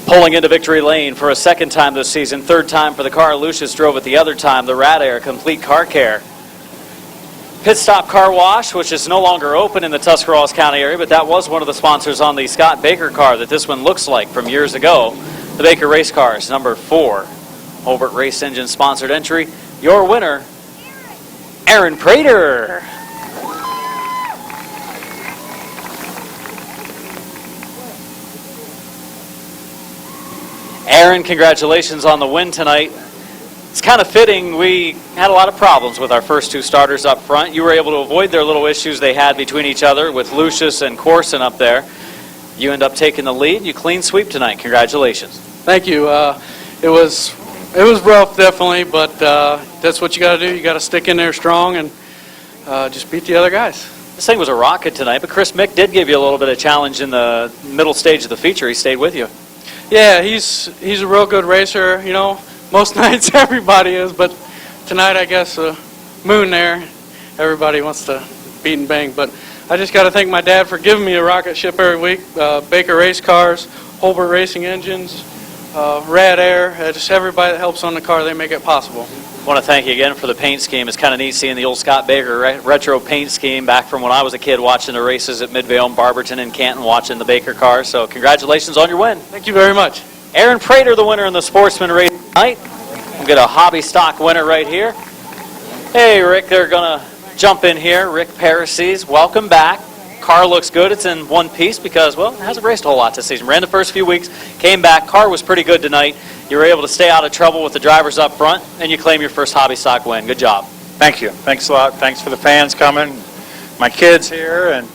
Pulling into victory lane for a second time this season, third time for the car Lucius drove it the other time, the Rad Air Complete Car Care. Pit Stop Car Wash, which is no longer open in the Tuscarawas County area, but that was one of the sponsors on the Scott Baker car that this one looks like from years ago. The Baker Race Cars, number 4. Holbert Race Engine sponsored entry. Your winner, Aaron Prater. Aaron, congratulations on the win tonight. It's kind of fitting. We had a lot of problems with our first 2 starters up front. You were able to avoid their little issues they had between each other with Lucius and Corson up there. You end up taking the lead. You clean sweep tonight. Congratulations. Thank you. It was rough, definitely, but that's what you got to do. You got to stick in there strong and just beat the other guys. This thing was a rocket tonight, but Chris Mick did give you a little bit of challenge in the middle stage of the feature. He stayed with you. Yeah, he's a real good racer. You know, most nights everybody is, but tonight I guess Moon there, everybody wants to beat and bang. But I just got to thank my dad for giving me a rocket ship every week. Baker Race Cars, Holbert Racing Engines, Rad Air, just everybody that helps on the car, they make it possible. I want to thank you again for the paint scheme. It's kind of neat seeing the old Scott Baker retro paint scheme back from when I was a kid watching the races at Mid-Vid and Barberton and Canton watching the Baker cars. So congratulations on your win. Thank you very much. Aaron Prater, the winner in the Sportsman race tonight. We'll get a hobby stock winner right here. Hey, Rick, they're going to jump in here. Rick Parases, welcome back. Car looks good. It's in one piece because, well, it hasn't raced a whole lot this season. Ran the first few weeks, came back. Car was pretty good tonight. You were able to stay out of trouble with the drivers up front, and you claim your first hobby stock win. Good job. Thank you. Thanks a lot. Thanks for the fans coming, my kids here, and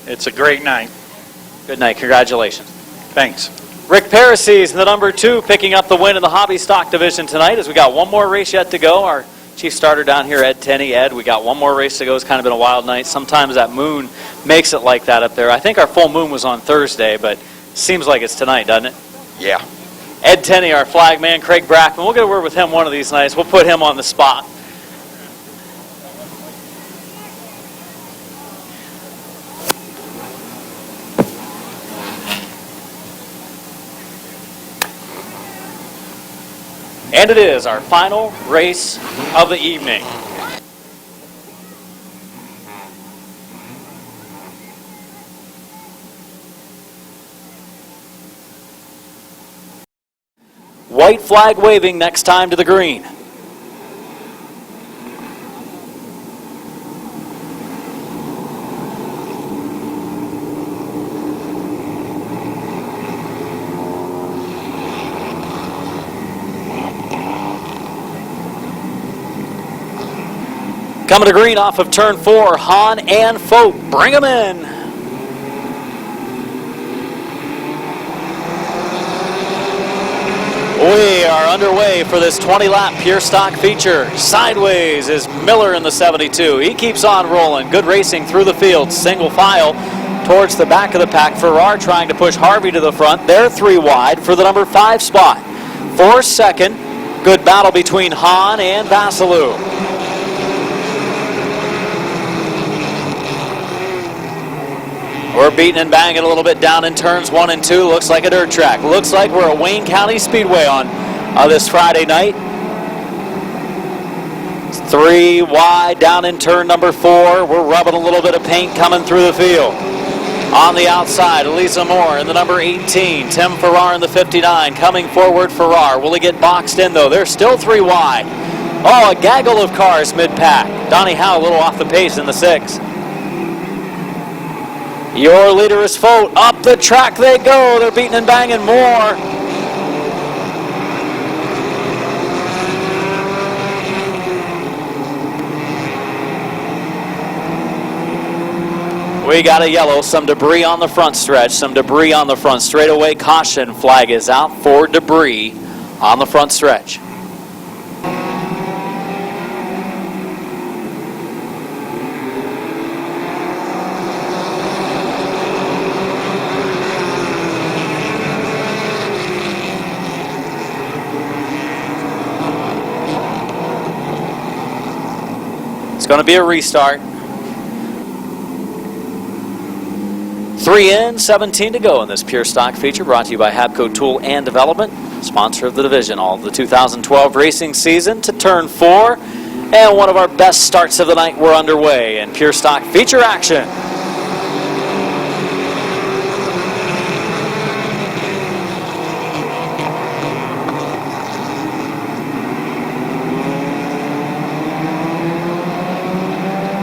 it's a great night. Good night. Congratulations. Thanks. Rick Parases, the number 2, picking up the win in the hobby stock division tonight as we got one more race yet to go. Our chief starter down here, Ed Tenney. Ed, we got one more race to go. It's kind of been a wild night. Sometimes that moon makes it like that up there. I think our full moon was on Thursday, but seems like it's tonight, doesn't it? Yeah. Ed Tenney, our flag man, Craig Brackman. We'll get a word with him one of these nights. We'll put him on the spot. And it is our final race of the evening. White flag waving next time to the green. Coming to green off of turn 4, Hahn and Folk. Bring them in. We are underway for this 20-lap pure stock feature. Sideways is Miller in the 72. He keeps on rolling. Good racing through the field. Single file towards the back of the pack. Farrar trying to push Harvey to the front. They're 3 wide for the number 5 spot. 4 second. Good battle between Hahn and Vasilou. We're beating and banging a little bit down in turns 1 and 2. Looks like a dirt track. Looks like we're at Wayne County Speedway on this Friday night. 3 wide down in turn number 4. We're rubbing a little bit of paint coming through the field. On the outside, Elisa Moore in the number 18. Tim Farrar in the 59. Coming forward, Farrar. Will he get boxed in, though? They're still 3 wide. Oh, a gaggle of cars mid-pack. Donnie Howe a little off the pace in the 6. Your leader is Fote. Up the track they go. They're beating and banging more. We got a yellow, some debris on the front stretch, some debris on the front straightaway. Caution flag is out for debris on the front stretch. It's going to be a restart. 3 in, 17 to go in this pure stock feature, brought to you by Habco Tool and Development, sponsor of the division. All of the 2012 racing season to turn 4, and one of our best starts of the night we're underway in pure stock feature action.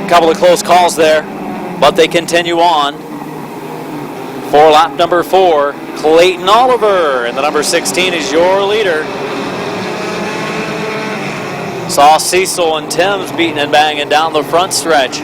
A couple of close calls there, but they continue on. For lap number 4, Clayton Oliver, and the number 16 is your leader. Saw Cecil and Timms beating and banging down the front stretch.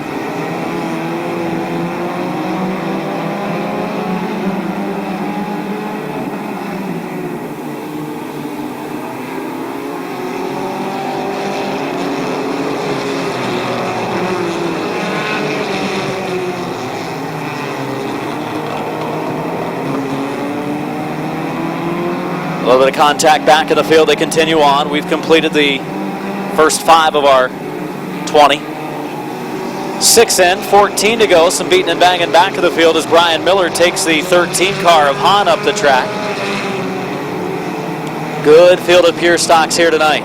A little bit of contact back in the field. They continue on. We've completed the first 5 of our 20. 6 in, 14 to go. Some beating and banging back of the field as Brian Miller takes the 13 car of Hahn up the track. Good field of pure stocks here tonight.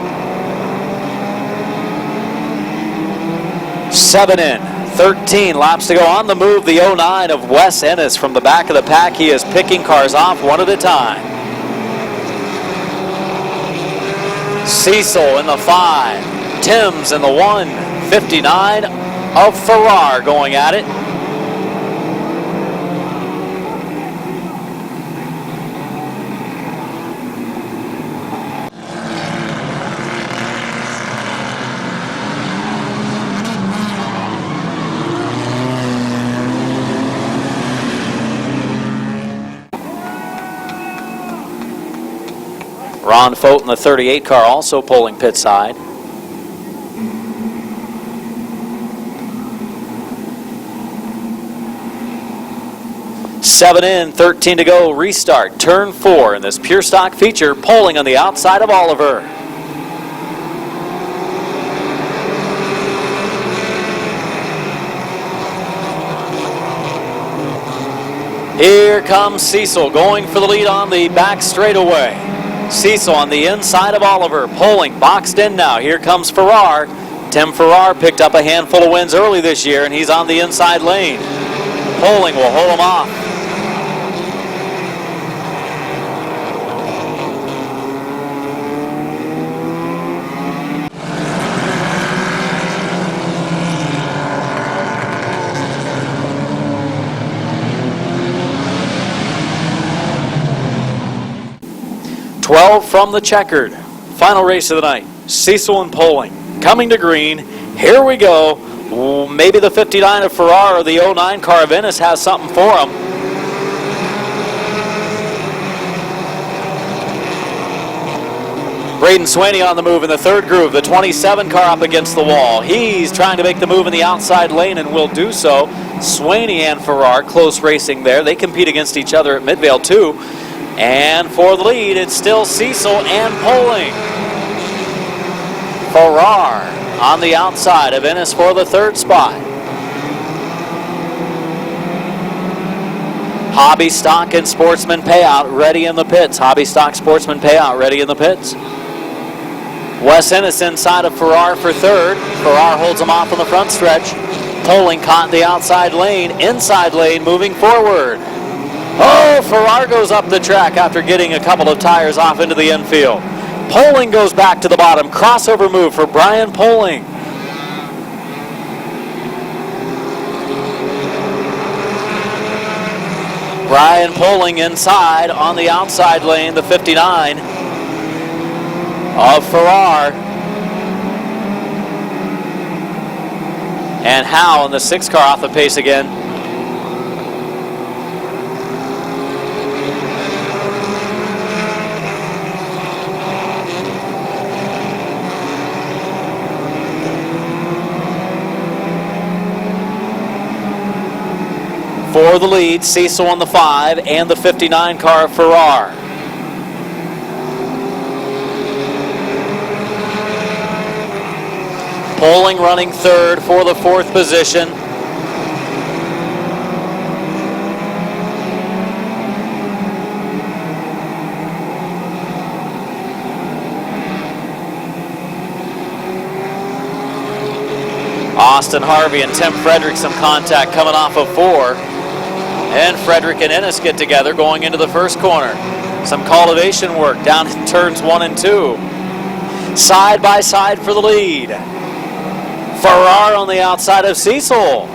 7 in, 13 laps to go. On the move, the 09 of Wes Ennis from the back of the pack. He is picking cars off one at a time. Cecil in the 5, Timms in the 1, 59 of Farrar going at it. Ron Fote in the 38 car also pulling pit side. Seven in, 13 to go, restart, turn 4 in this pure stock feature, polling on the outside of Oliver. Here comes Cecil going for the lead on the back straightaway. Cecil on the inside of Oliver, polling, boxed in now. Here comes Farrar. Tim Farrar picked up a handful of wins early this year, and he's on the inside lane. Polling will hold him off. From the checkered. Final race of the night. Cecil and Polling. Coming to green. Here we go. Maybe the 59 of Farrar or the 09 car of Ennis has something for him. Braden Swaney on the move in the third groove. The 27 car up against the wall. He's trying to make the move in the outside lane and will do so. Swaney and Farrar, close racing there. They compete against each other at Midvale too. And for the lead, it's still Cecil and Poling. Farrar on the outside of Ennis for the third spot. Hobby Stock and Sportsman Payout ready in the pits. Hobby Stock, Sportsman Payout ready in the pits. Wes Ennis inside of Farrar for third. Farrar holds him off on the front stretch. Poling caught in the outside lane, inside lane, moving forward. Oh, Farrar goes up the track after getting a couple of tires off into the infield. Poling goes back to the bottom. Crossover move for Brian Poling. Brian Poling inside on the outside lane, the 59 of Farrar. And Howe in the 6 car off the pace again. For the lead, Cecil on the 5 and the 59 car of Farrar. Poling running third for the 4th position. Austin Harvey and Tim Frederick some contact coming off of 4. And Frederick and Ennis get together going into the first corner. Some cultivation work down in turns 1 and 2. Side by side for the lead. Farrar on the outside of Cecil.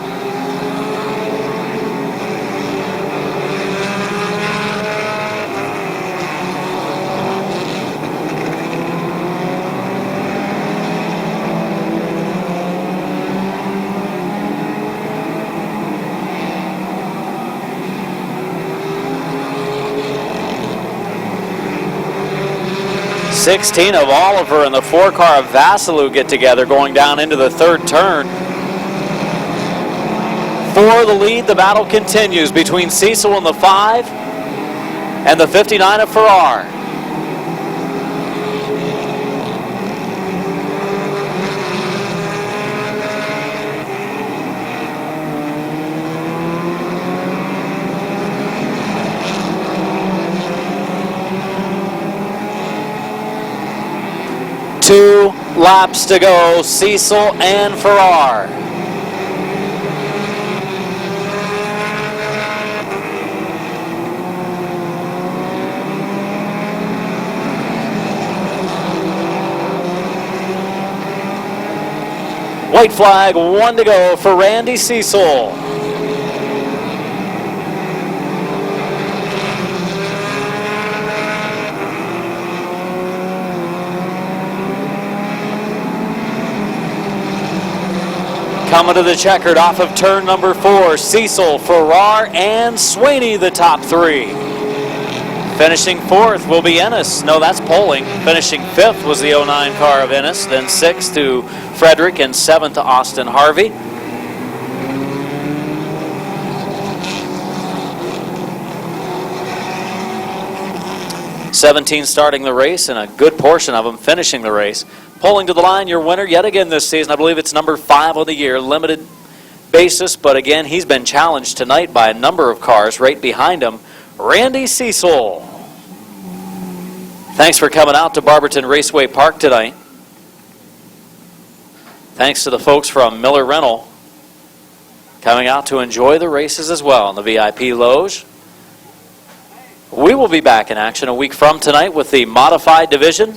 '16 of Oliver and the 4 car of Vassalou get together going down into the third turn. For the lead, the battle continues between Cecil and the 5 and the 59 of Farrar. Two laps to go, Cecil and Farrar. White flag, 1 to go for Randy Cecil. Coming to the checkered off of turn number 4, Cecil, Farrar, and Swaney, the top 3. Finishing 4th will be Ennis. No, that's Poling. Finishing 5th was the 09 car of Ennis, then 6th to Frederick, and 7th to Austin Harvey. '17 starting the race, and a good portion of them finishing the race. Poling to the line, your winner yet again this season. I believe it's number 5 of the year, limited basis, but again, he's been challenged tonight by a number of cars right behind him. Randy Cecil. Thanks for coming out to Barberton Raceway Park tonight. Thanks to the folks from Miller Rental coming out to enjoy the races as well in the VIP Loge. We will be back in action a week from tonight with the modified division,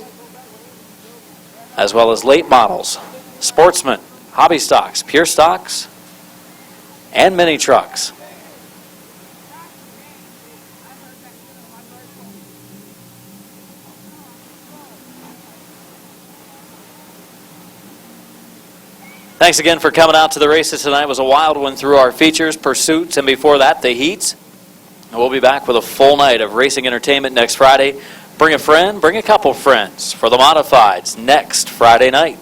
as well as late models, sportsmen, hobby stocks, pure stocks, and mini trucks. Thanks again for coming out to the races tonight. It was a wild one through our features, pursuits, and before that, the heats. And we'll be back with a full night of racing entertainment next Friday. Bring a friend, bring a couple friends for the Modifieds next Friday night.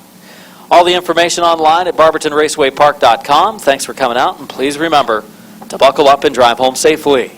All the information online at barbertonracewaypark.com. Thanks for coming out, and please remember to buckle up and drive home safely.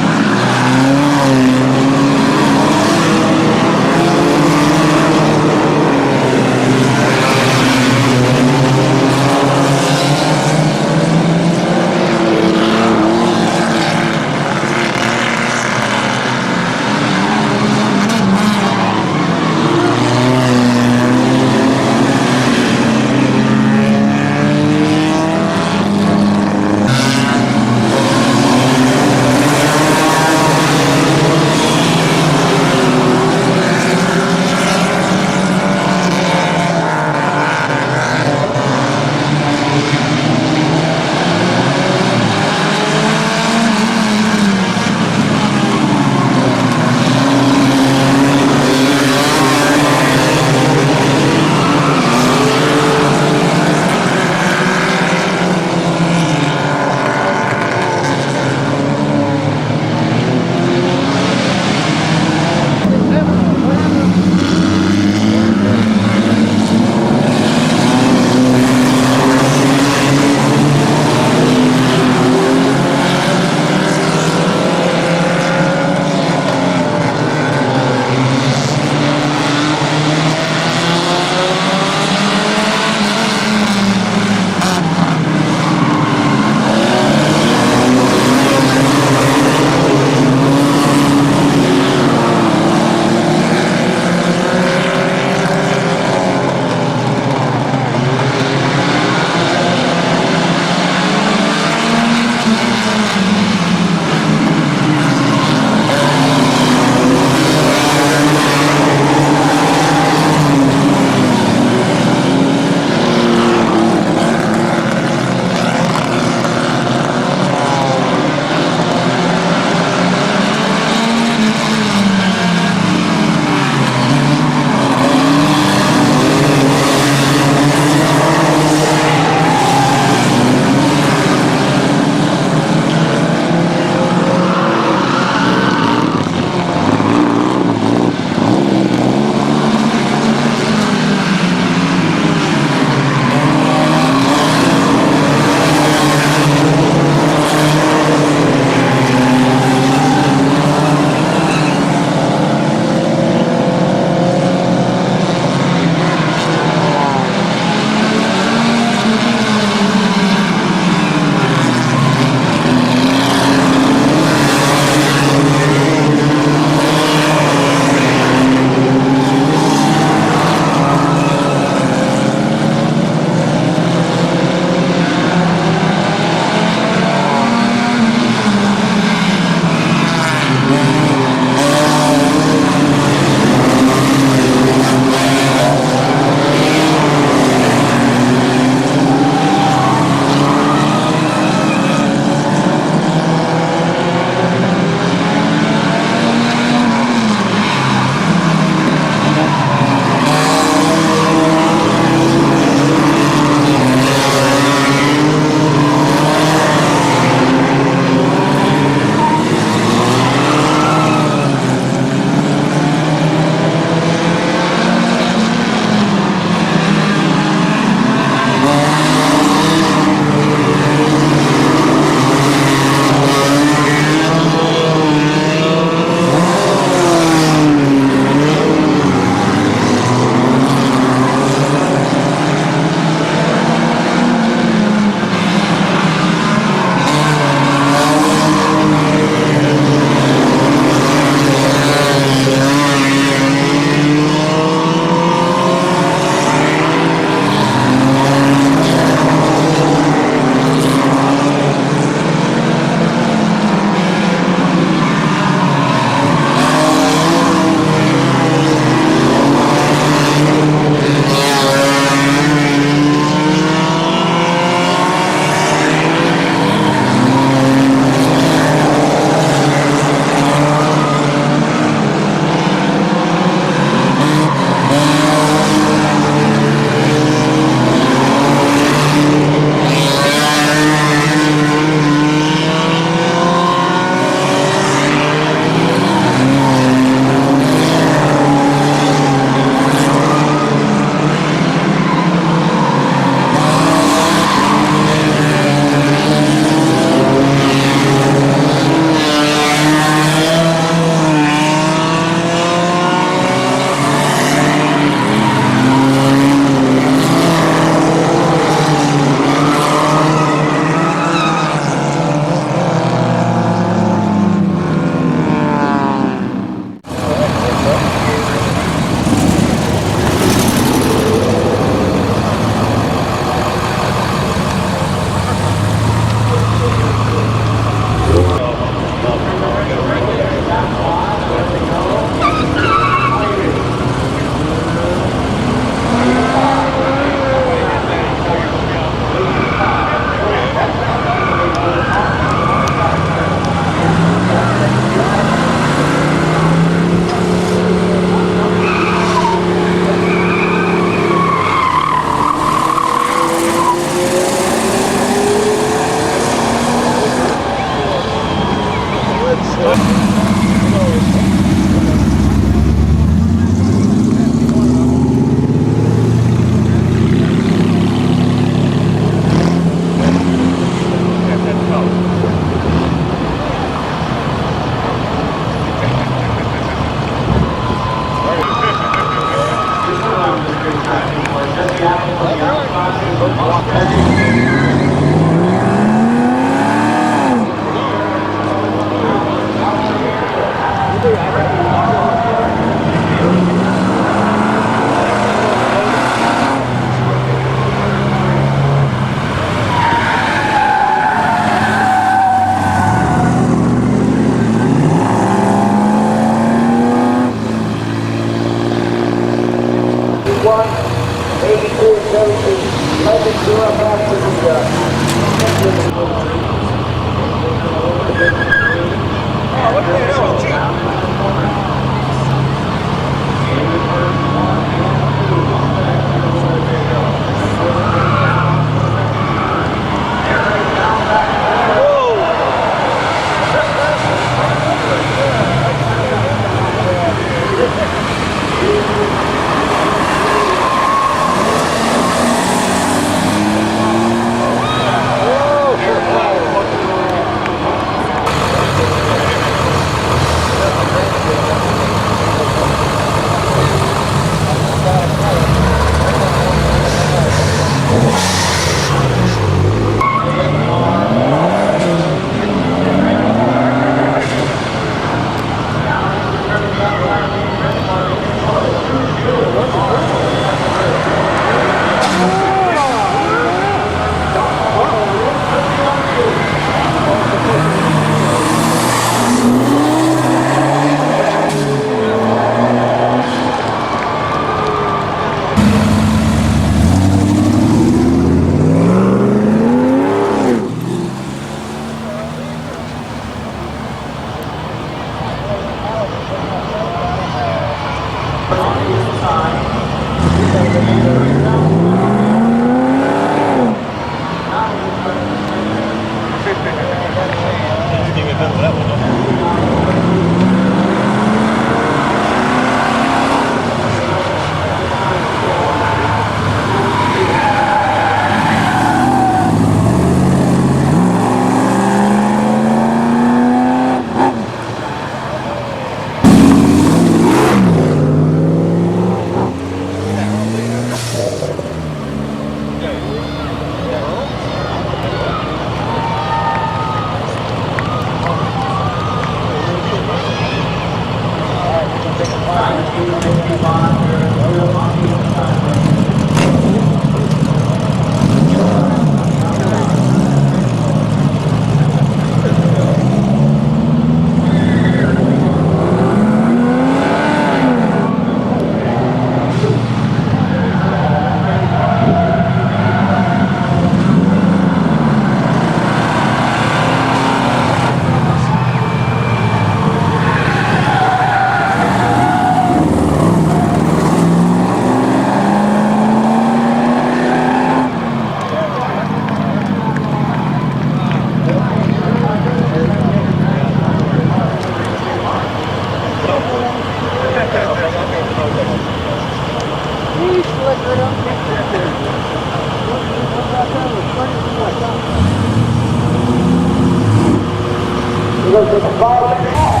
He goes to the bottom.